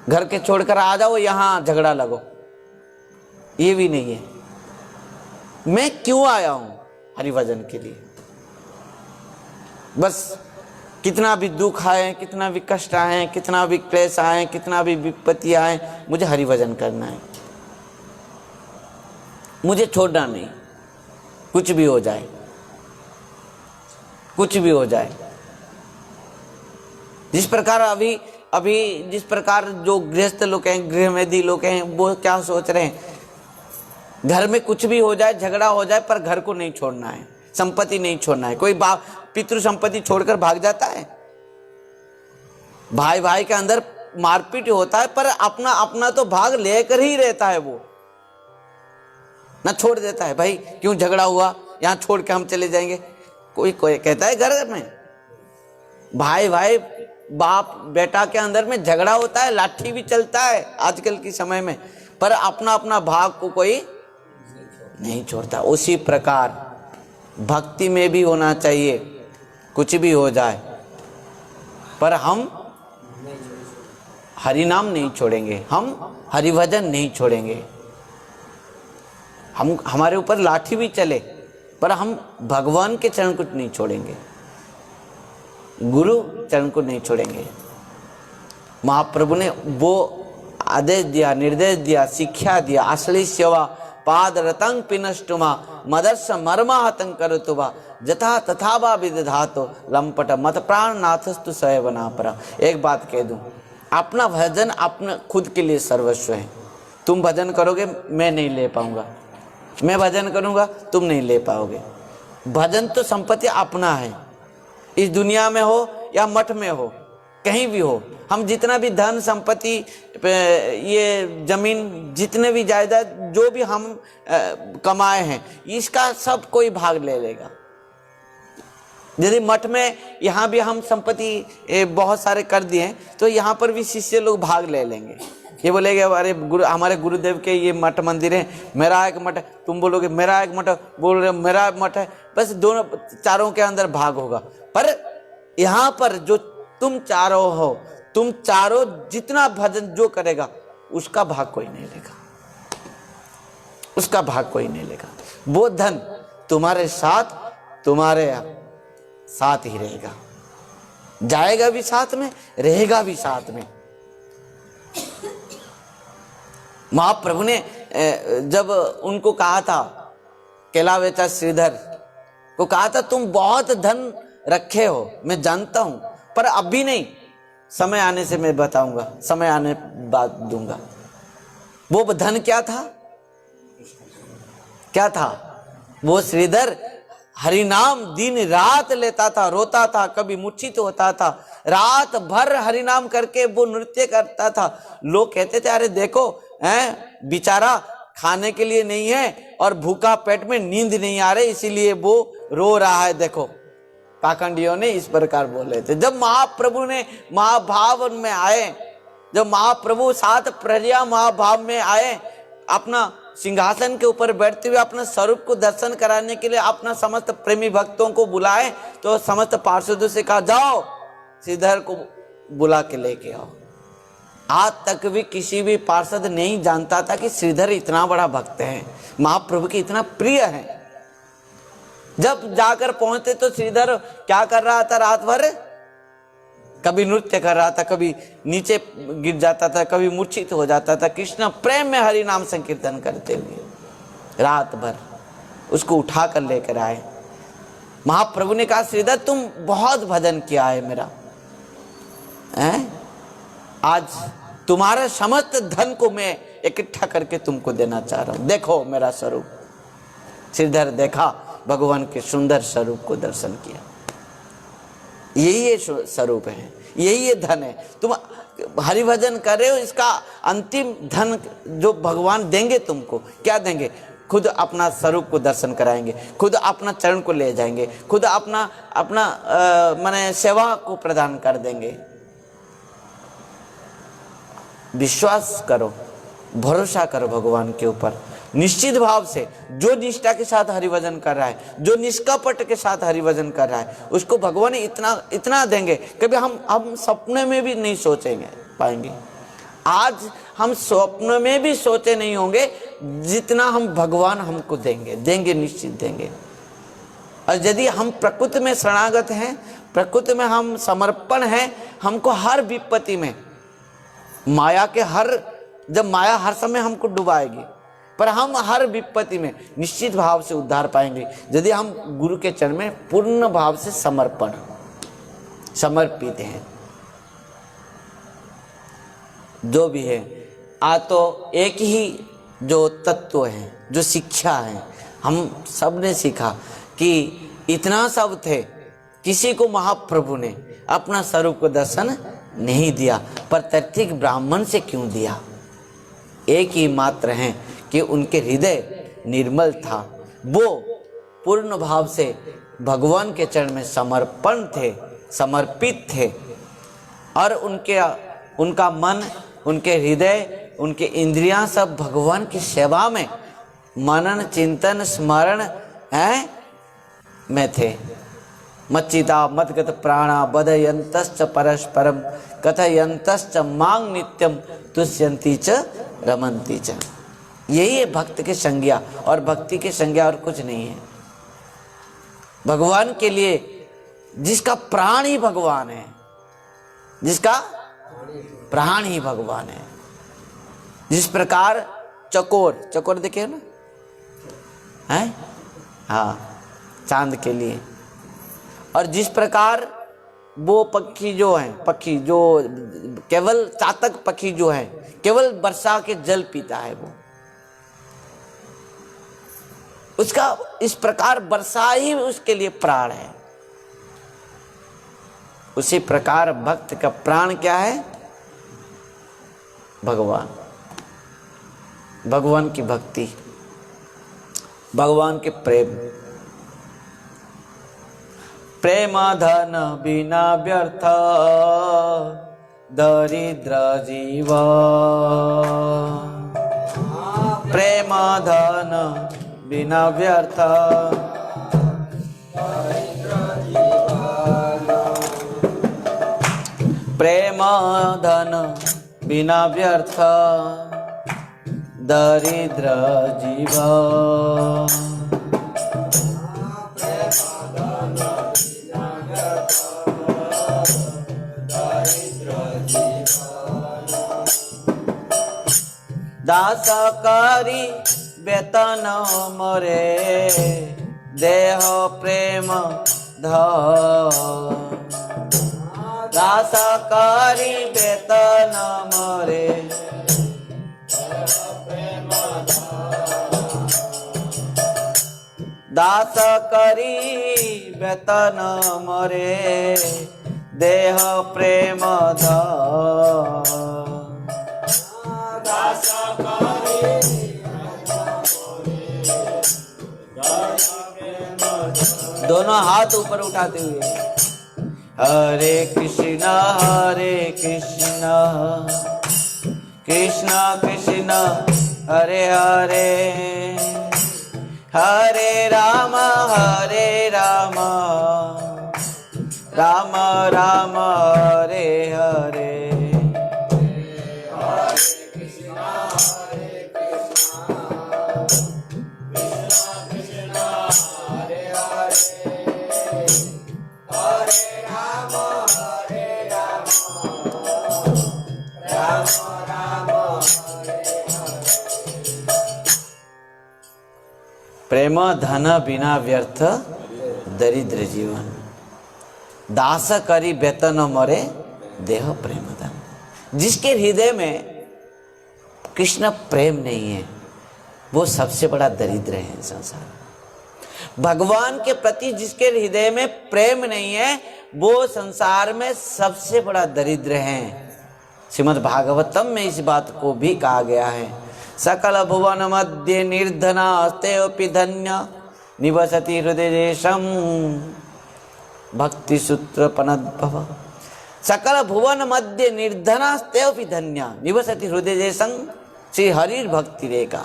घर के छोड़कर आ जाओ, यहां झगड़ा लगो, ये भी नहीं है। मैं क्यों आया हूं? हरिभजन के लिए। बस कितना भी दुख आए, कितना भी कष्ट आए, कितना भी क्लेश आए, कितना भी विपत्ति आए, मुझे हरिभजन करना है, मुझे छोड़ना नहीं। कुछ भी हो जाए, कुछ भी हो जाए। जिस प्रकार अभी जिस प्रकार जो गृहस्थ लोग हैं, गृहमेधी लोग हैं, वो क्या सोच रहे हैं? घर में कुछ भी हो जाए, झगड़ा हो जाए, पर घर को नहीं छोड़ना है, संपत्ति नहीं छोड़ना है। कोई बाप पितृ संपत्ति छोड़कर भाग जाता है? भाई भाई के अंदर मारपीट होता है, पर अपना अपना तो भाग लेकर ही रहता है, वो ना छोड़ देता है। भाई क्यों झगड़ा हुआ, यहां छोड़ के हम चले जाएंगे? कोई कहता है? घर में भाई भाई बाप बेटा के अंदर में झगड़ा होता है, लाठी भी चलता है आजकल के समय में, पर अपना अपना भाग को कोई नहीं छोड़ता। उसी प्रकार भक्ति में भी होना चाहिए, कुछ भी हो जाए पर हम हरि नाम नहीं छोड़ेंगे, हम हरिभजन नहीं छोड़ेंगे। हम हमारे ऊपर लाठी भी चले पर हम भगवान के चरण को नहीं छोड़ेंगे, गुरु चरण को नहीं छोड़ेंगे। महाप्रभु ने वो आदेश दिया, निर्देश दिया, शिक्षा दिया, असली सेवा पाद रतंग पिनष्टुमा मदर्श मर्मा हतं करतुवा जथा तथा बा विदधातो लंपट मत प्राण नाथस्तु सयवना परा। एक बात कह दूं, अपना भजन अपने खुद के लिए सर्वस्व है। तुम भजन करोगे, मैं नहीं ले पाऊंगा, मैं भजन करूंगा, तुम नहीं ले पाओगे। भजन तो संपत्ति अपना है, इस दुनिया में हो या मठ में हो, कहीं भी हो। हम जितना भी धन संपत्ति, ये जमीन, जितने भी जायदाद जो भी हम कमाए हैं, इसका सब कोई भाग ले लेगा। यदि मठ में यहाँ भी हम संपत्ति बहुत सारे कर दिए तो यहाँ पर भी शिष्य लोग भाग ले लेंगे। ये बोलेंगे अरे हमारे गुरुदेव के ये मठ मंदिर है, मेरा एक मठ है, तुम बोलोगे मेरा एक मठ, बोल रहे मेरा एक मठ है, बस दोनों चारों के अंदर भाग होगा। पर यहाँ पर जो तुम चारों हो, तुम चारों जितना भजन जो करेगा उसका भाग कोई नहीं लेगा, उसका भाग कोई नहीं लेगा। वो धन तुम्हारे साथ ही रहेगा, जाएगा भी साथ में, रहेगा भी साथ में। महाप्रभु ने जब उनको कहा था, केलावेचा श्रीधर को कहा था, तुम बहुत धन रखे हो, मैं जानता हूं, पर अभी नहीं, समय आने से मैं बताऊंगा, समय आने बाद दूंगा। वो धन क्या था? क्या था वो? श्रीधर हरि नाम दिन रात लेता था, रोता था, कभी मूर्छित होता था, रात भर हरि नाम करके वो नृत्य करता था। लोग कहते थे, अरे देखो बेचारा खाने के लिए नहीं है और भूखा पेट में, नींद नहीं आ रही, इसीलिए वो रो रहा है। देखो, पाखंडियों ने इस प्रकार बोले थे। जब महाप्रभु ने महाभाव में आए, जब महाप्रभु सात प्रजा महाभाव में आए, अपना सिंहासन के ऊपर बैठते हुए अपने स्वरूप को दर्शन कराने के लिए अपना समस्त प्रेमी भक्तों को बुलाए, तो समस्त पार्षदों से कहा, जाओ श्रीधर को बुला के लेके आओ। आज तक भी किसी भी पार्षद नहीं जानता था कि श्रीधर इतना बड़ा भक्त है, महाप्रभु के इतना प्रिय है। जब जाकर पहुंचते तो श्रीधर क्या कर रहा था? रात भर कभी नृत्य कर रहा था, कभी नीचे गिर जाता था, कभी मूर्छित हो जाता था। कृष्ण प्रेम में हरि नाम संकीर्तन करते हुए रात भर उसको उठा कर लेकर आए। महाप्रभु ने कहा, श्रीधर तुम बहुत भजन किया है मेरा, आज तुम्हारे समस्त धन को मैं इकट्ठा करके तुमको देना चाह रहा हूं, देखो मेरा स्वरूप। श्रीधर देखा, भगवान के सुंदर स्वरूप को दर्शन किया। यही ये स्वरूप है, यही ये धन है। तुम हरिभजन कर रहे हो, इसका अंतिम धन जो भगवान देंगे तुमको, क्या देंगे? खुद अपना स्वरूप को दर्शन कराएंगे, खुद अपना चरण को ले जाएंगे, खुद अपना माने सेवा को प्रदान कर देंगे। विश्वास करो, भरोसा करो भगवान के ऊपर, निश्चित भाव से। जो निष्ठा के साथ हरिभजन कर रहा है, जो निष्कपट के साथ हरिभजन कर रहा है, उसको भगवान इतना देंगे, कभी हम सपने में भी नहीं सोचेंगे पाएंगे। आज हम स्वप्न में भी सोचे नहीं होंगे जितना हम भगवान हमको देंगे, निश्चित देंगे। और यदि हम प्रकृति में शरणागत हैं, प्रकृति में हम समर्पण हैं, हमको हर विपत्ति में माया के जब माया हर समय हमको डुबाएगी, पर हम हर विपत्ति में निश्चित भाव से उद्धार पाएंगे यदि हम गुरु के चरण में पूर्ण भाव से समर्पित हैं। जो भी है, आज तो एक ही जो तत्व है, जो शिक्षा है, हम सब ने सीखा कि इतना सब थे, किसी को महाप्रभु ने अपना स्वरूप को दर्शन नहीं दिया, पर तैत्तिक ब्राह्मण से क्यों दिया? एक ही मात्र हैं कि उनके हृदय निर्मल था, वो पूर्ण भाव से भगवान के चरण में समर्पित थे, और उनका मन, उनके हृदय, उनके इंद्रियां सब भगवान की सेवा में मनन चिंतन स्मरण में थे। मच्चिता मद्गत प्राणा बधयन्तश्च परस्परम कथयन्तश्च मांग नित्यम तुष्यन्ति च रमन्ति च। यही है भक्त के संज्ञा, और भक्ति के संज्ञा और कुछ नहीं है। भगवान के लिए जिसका प्राण ही भगवान है, जिसका प्राण ही भगवान है। जिस प्रकार चकोर देखे ना, है हाँ, चांद के लिए। और जिस प्रकार वो पक्षी जो केवल चातक पक्षी जो है, केवल वर्षा के जल पीता है, वो उसका इस प्रकार वर्षा ही उसके लिए प्राण है। उसी प्रकार भक्त का प्राण क्या है? भगवान, भगवान की भक्ति, भगवान के प्रेम। प्रेम धन बिना व्यर्थ दरिद्र जीव, प्रेम धन बिना व्यर्थ प्रेम धन बिना व्यर्थ दरिद्र जीव। दास करी वेतन मोरे देह प्रेम दास करी वेतन मोरे दास करी वेतन मोरे देह प्रेम दास दोनों हाथ ऊपर उठाते हुए हरे कृष्ण कृष्ण कृष्ण हरे हरे हरे राम राम राम हरे हरे प्रेम धन बिना व्यर्थ दरिद्र जीवन दास करी वेतन मरे देह प्रेम धन। जिसके हृदय में कृष्ण प्रेम नहीं है वो सबसे बड़ा दरिद्र है संसार। भगवान के प्रति जिसके हृदय में प्रेम नहीं है वो संसार में सबसे बड़ा दरिद्र है। श्रीमद् भागवतम में इस बात को भी कहा गया है सकल भुवन मध्य निर्धनास्तेऽपि धन्य निवसति हृदयेशम भक्ति सूत्र पनद्भव। सकल भुवन मध्य निर्धनास्तेऽपि धन्य निवसति हृदयेशम श्री हरि भक्ति रेखा।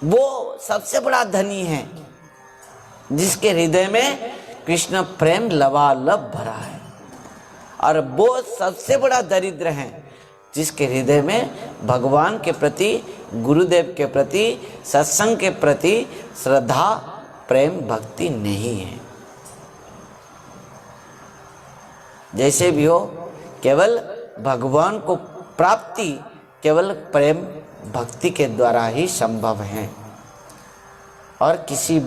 वो सबसे बड़ा धनी है जिसके हृदय में कृष्ण प्रेम लबालब भरा है और वो सबसे बड़ा दरिद्र है जिसके हृदय में भगवान के प्रति गुरुदेव के प्रति सत्संग के प्रति श्रद्धा प्रेम भक्ति नहीं है। जैसे भी हो केवल भगवान को प्राप्ति केवल प्रेम भक्ति के द्वारा ही संभव है और किसी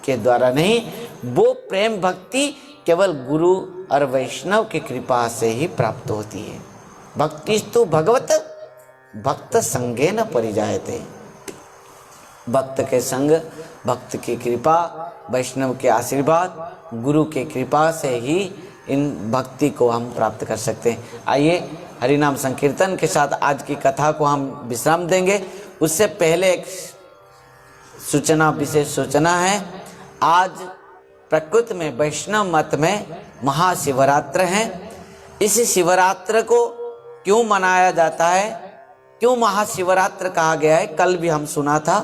के द्वारा नहीं। वो प्रेम भक्ति केवल गुरु और वैष्णव की कृपा से ही प्राप्त होती है। भक्तिस्तु भगवत भक्त संगेन परिजायते। भक्त के संग भक्त की कृपा वैष्णव के आशीर्वाद गुरु के कृपा से ही इन भक्ति को हम प्राप्त कर सकते हैं। आइए हरिनाम संकीर्तन के साथ आज की कथा को हम विश्राम देंगे। उससे पहले एक सूचना विशेष सूचना है। आज प्रकृति में वैष्णव मत में महाशिवरात्र है। इस शिवरात्र को क्यों मनाया जाता है, क्यों महाशिवरात्र कहा गया है, कल भी हम सुना था।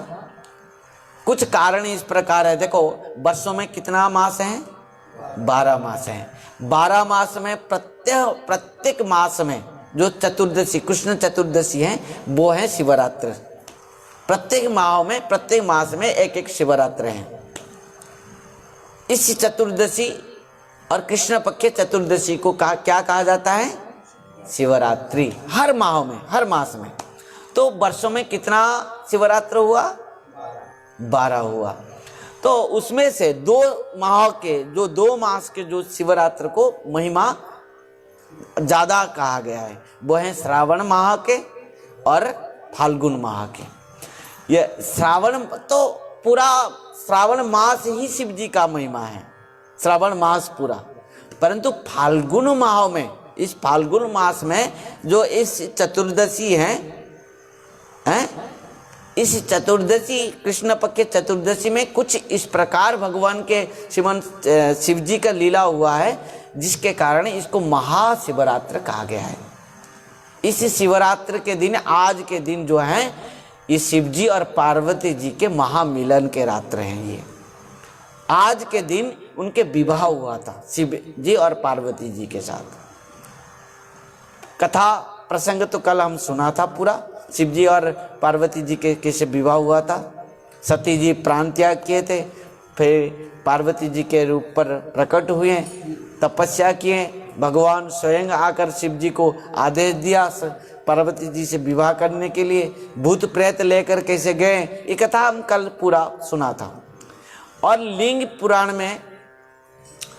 कुछ कारण इस प्रकार है। देखो वर्षों में कितना मास है? 12 मास हैं। 12 मास में प्रत्येक मास में जो चतुर्दशी कृष्ण चतुर्दशी है वो है शिवरात्र। प्रत्येक मास में एक एक शिवरात्र है। इस चतुर्दशी और कृष्ण पक्ष चतुर्दशी को क्या कहा जाता है? शिवरात्रि। हर मास में। तो वर्षों में कितना शिवरात्र हुआ? 12 हुआ। तो उसमें से 2 मास के जो शिवरात्र को महिमा ज्यादा कहा गया है वो है श्रावण माह के और फाल्गुन माह के। ये श्रावण तो पूरा श्रावण मास ही शिव जी का महिमा है, श्रावण मास पूरा। परंतु फाल्गुन माह में, इस फाल्गुन मास में जो इस चतुर्दशी है इस चतुर्दशी कृष्ण पक्ष चतुर्दशी में कुछ इस प्रकार भगवान के शिव जी का लीला हुआ है जिसके कारण इसको महाशिवरात्र कहा गया है। इस शिवरात्र के दिन, आज के दिन जो है ये शिव जी और पार्वती जी के महामिलन के रात्र हैं। ये आज के दिन उनके विवाह हुआ था शिव जी और पार्वती जी के साथ। कथा प्रसंग तो कल हम सुना था पूरा। शिव जी और पार्वती जी के कैसे विवाह हुआ था। सती जी प्राण त्याग किए थे, फिर पार्वती जी के रूप पर प्रकट हुए, तपस्या किए, भगवान स्वयं आकर शिव जी को आदेश दिया पार्वती जी से विवाह करने के लिए। भूत प्रेत लेकर कैसे गए, ये कथा हम कल पूरा सुना था। और लिंग पुराण में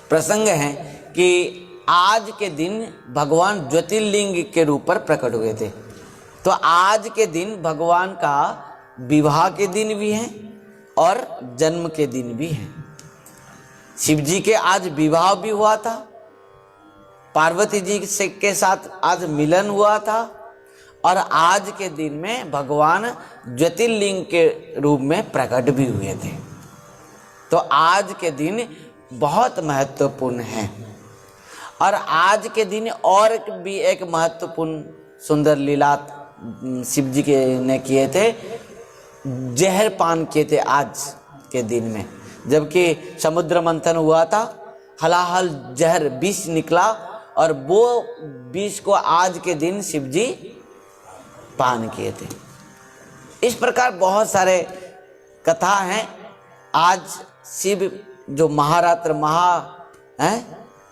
प्रसंग है कि आज के दिन भगवान ज्योतिर्लिंग के रूप पर प्रकट हुए थे। तो आज के दिन भगवान का विवाह के दिन भी है और जन्म के दिन भी है। शिव जी के आज विवाह भी हुआ था, पार्वती जी से के साथ आज मिलन हुआ था, और आज के दिन में भगवान ज्योतिर्लिंग के रूप में प्रकट भी हुए थे। तो आज के दिन बहुत महत्वपूर्ण है। और आज के दिन और भी एक महत्वपूर्ण सुंदर लीला शिव जी के ने किए थे, जहर पान किए थे आज के दिन में। जबकि समुद्र मंथन हुआ था, हलाहल जहर विष निकला, और वो विष को आज के दिन शिव जी पान किए थे। इस प्रकार बहुत सारे कथा हैं। आज शिव जो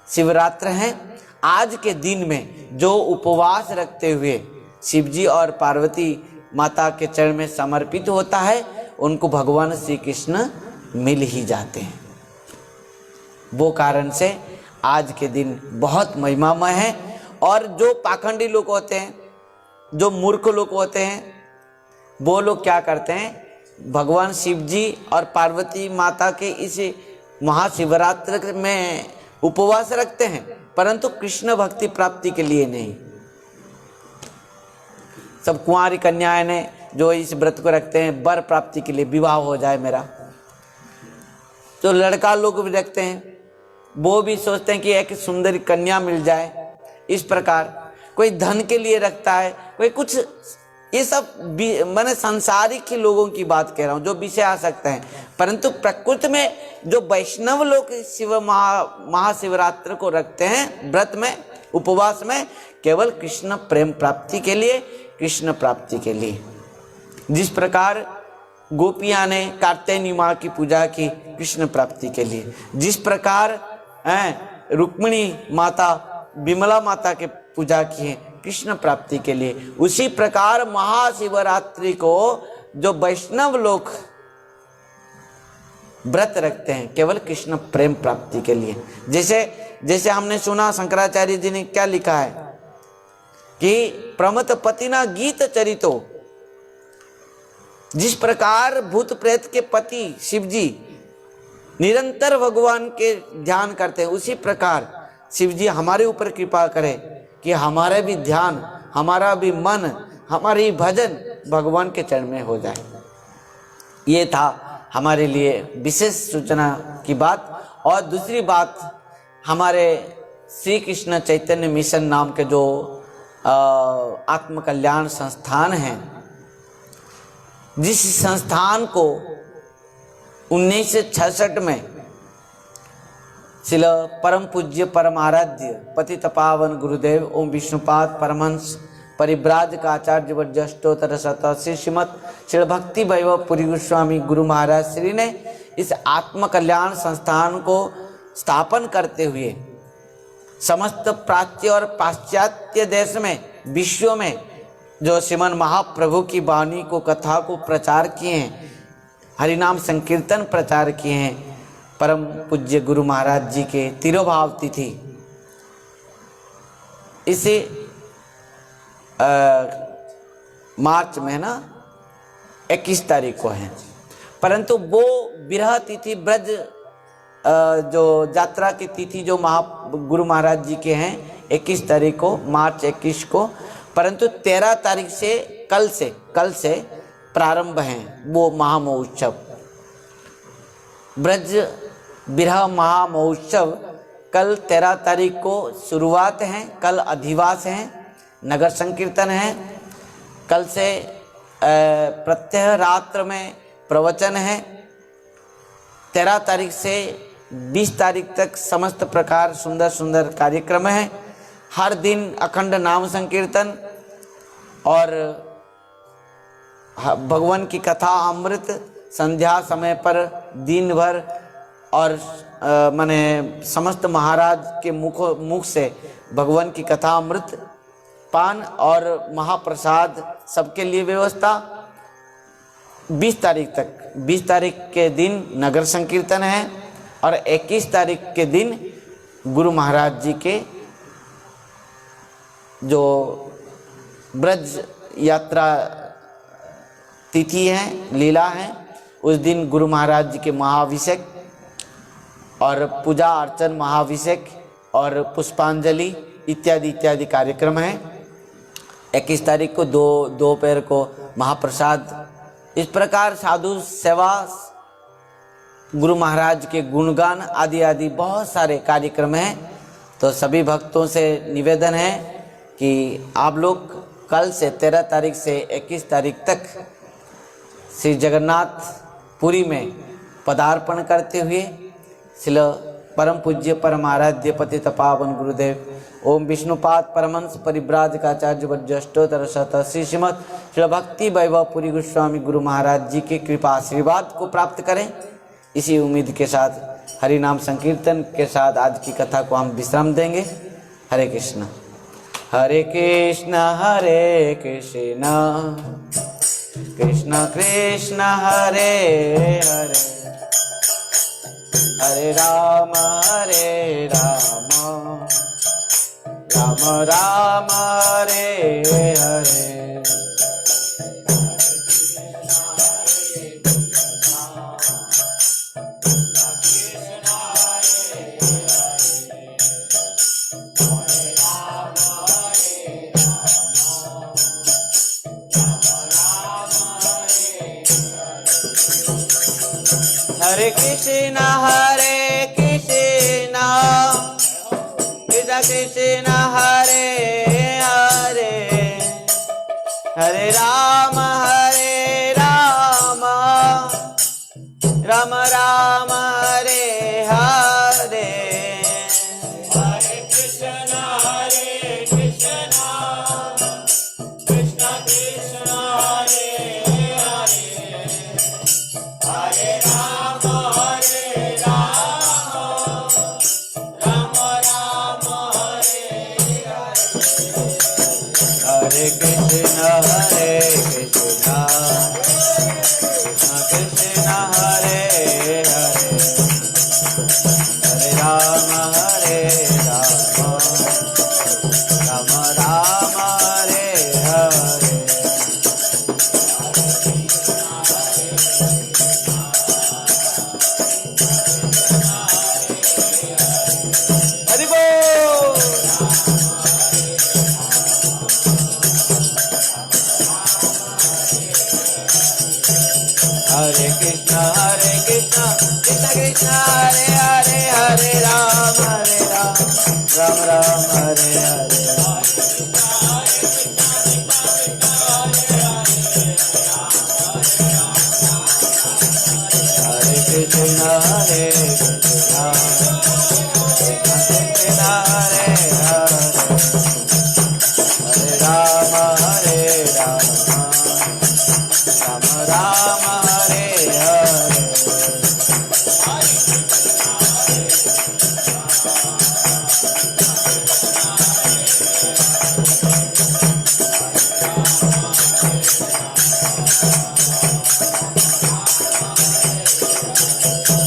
शिवरात्र हैं, आज के दिन में जो उपवास रखते हुए शिव जी और पार्वती माता के चरण में समर्पित होता है, उनको भगवान श्री कृष्ण मिल ही जाते हैं। वो कारण से आज के दिन बहुत महिमामय है। और जो पाखंडी लोग होते हैं, जो मूर्ख लोग होते हैं, वो लोग क्या करते हैं, भगवान शिव जी और पार्वती माता के इस महाशिवरात्र में उपवास रखते हैं, परंतु कृष्ण भक्ति प्राप्ति के लिए नहीं। सब कुंवारी कन्याएं ने जो इस व्रत को रखते हैं वर प्राप्ति के लिए, विवाह हो जाए मेरा। तो लड़का लोग भी रखते हैं, वो भी सोचते हैं कि एक सुंदर कन्या मिल जाए। इस प्रकार कोई धन के लिए रखता है, कोई कुछ, ये सब मैंने सांसारिक ही लोगों की बात कह रहा हूँ जो विषय आ सकते हैं। परंतु प्रकृति में जो वैष्णव लोग शिव महाशिवरात्र को रखते हैं व्रत में, उपवास में, केवल कृष्ण प्रेम प्राप्ति के लिए, कृष्ण प्राप्ति के लिए। जिस प्रकार गोपियां ने कात्यायनी माँ की पूजा की कृष्ण प्राप्ति के लिए, जिस प्रकार रुक्मिणी माता विमला माता के पूजा की है कृष्ण प्राप्ति के लिए, उसी प्रकार महाशिवरात्रि को जो वैष्णव लोग व्रत रखते हैं केवल कृष्ण प्रेम प्राप्ति के लिए। जैसे हमने सुना शंकराचार्य जी ने क्या लिखा है कि प्रमथ पतिना गीत चरितो, जिस प्रकार भूत प्रेत के पति शिव जी निरंतर भगवान के ध्यान करते हैं, उसी प्रकार शिव जी हमारे ऊपर कृपा करे कि हमारा भी ध्यान, हमारा भी मन, हमारी भजन भगवान के चरण में हो जाए। ये था हमारे लिए विशेष सूचना की बात। और दूसरी बात, हमारे श्री कृष्ण चैतन्य मिशन नाम के जो आत्म कल्याण संस्थान है, जिस संस्थान को 1966 में शिल परम पूज्य परम आराध्य पतित पावन गुरुदेव ओम विष्णुपाद परमहंस परिव्राजक आचार्य वर्जष्टोत्तर शतस्य श्रीमद श्री भक्ति वैभव पुरी गोस्वामी गुरु महाराज श्री ने इस आत्म कल्याण संस्थान को स्थापन करते हुए समस्त प्राच्य और पाश्चात्य देश में, विश्व में जो श्रीमन महाप्रभु की वाणी को, कथा को प्रचार किए हैं, हरिनाम संकीर्तन प्रचार किए हैं, परम पूज्य गुरु महाराज जी के तिरोभाव तिथि इसे मार्च में ना 21 तारीख को है। परंतु वो विरह तिथि ब्रज जो यात्रा की तिथि जो गुरु महाराज जी के हैं 21 तारीख को, मार्च 21 को, परंतु 13 तारीख से कल से प्रारंभ हैं वो महामहोत्सव। ब्रज विरह महामहोत्सव कल 13 तारीख को शुरुआत है, कल अधिवास है, नगर संकीर्तन है, कल से प्रत्यह रात्र में प्रवचन है, 13 तारीख से 20 तारीख तक समस्त प्रकार सुंदर सुंदर कार्यक्रम है। हर दिन अखंड नाम संकीर्तन और भगवान की कथा अमृत संध्या समय पर दिन भर, और माने समस्त महाराज के मुख से भगवान की कथा अमृत पान और महाप्रसाद सबके लिए व्यवस्था। 20 तारीख तक, 20 तारीख के दिन नगर संकीर्तन है और 21 तारीख के दिन गुरु महाराज जी के जो ब्रज यात्रा तिथि है, लीला है, उस दिन गुरु महाराज जी के महाअभिषेक और पूजा अर्चन, महाअभिषेक और पुष्पांजलि इत्यादि इत्यादि कार्यक्रम है। 21 तारीख को दोपहर को महाप्रसाद। इस प्रकार साधु सेवा, गुरु महाराज के गुणगान आदि आदि बहुत सारे कार्यक्रम हैं। तो सभी भक्तों से निवेदन है कि आप लोग कल से 13 तारीख से 21 तारीख तक श्री जगन्नाथ पुरी में पदार्पण करते हुए श्रील परम पूज्य परम आराध्य पतित पावन गुरुदेव ओम विष्णुपाद परमहंस परिव्राजकाचार्य वज्रष्टोत्तर शत श्री श्रीमद श्री भक्ति वैभव पुरी गोस्वामी गुरु महाराज जी के कृपा आशीर्वाद को प्राप्त करें। इसी उम्मीद के साथ हरि नाम संकीर्तन के साथ आज की कथा को हम विश्राम देंगे। हरे कृष्ण हरे कृष्ण कृष्ण कृष्ण हरे हरे, हरे राम राम राम हरे हरे। हरे कृष्ण कृष्ण कृष्ण हरे हरे, हरे राम राम राम हरे हरे। हरे कृष्ण कृष्ण कृष्ण हरे हरे, हरे राम राम राम हरे हरे। हरे कृष्ण कृष्ण कृष्ण हरे हरे, हरे राम राम राम हरे हरे। हरि बोल। हरे कृष्ण कृष्ण कृष्ण हरे हरे, हरे राम राम राम हरे हरे। हरे कृष्ण कृष्ण कृष्ण हरे हरे, हरे राम राम राम हरे हरे।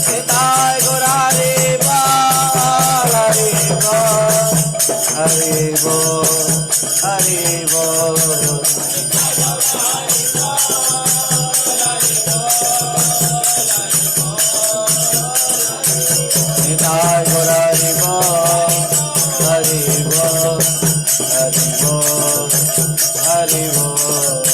निताय गौर हरि बोल, हरि बोल हरि बोल। निताय गौर हरि बोल, हरि बोल हरि बोल हरि बोल।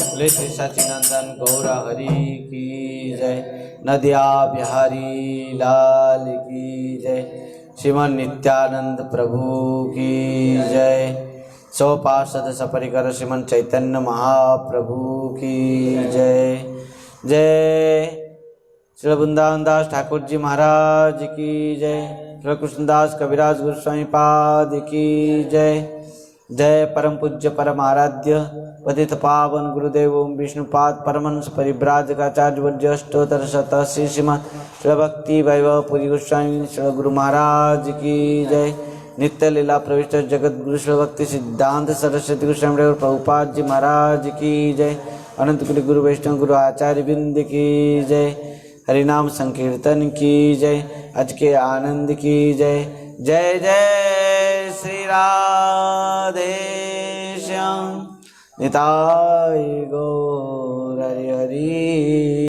बोले श्री सच्चिदानंद गौर हरि की जय, नदिया बिहारी लाल की जय, श्रीमन नित्यानंद प्रभु की जय, सौ पार्षद सपरिकर श्रीमन चैतन्य महाप्रभु की जय। जय श्री वृंदावन दास ठाकुर जी महाराज की जय, श्री कृष्णदास कविराज गोस्वामी पाद की जय। जय परम पूज्य परम आराध्य पतित पावन गुरुदेव ओम विष्णुपाद परमहंस परिव्राजकाचार्य वर्य अष्टोत्तर शत श्रीमद श्री भक्ति वैभव पुरी गोस्वामी श्री गुरु महाराज की जय। नित्य लीला प्रविष्ट जगत गुरु श्री भक्ति सिद्धांत सरस्वती गोस्वामी प्रभुपाद जी महाराज की जय। अनंत गुरु गुरु वैष्णव गुरु आचार्य बिंद की जय। हरिनाम संकीर्तन की जय। आज के आनंद की जय। जय जय श्री राधे श्याम निताय गौर हरि हरि।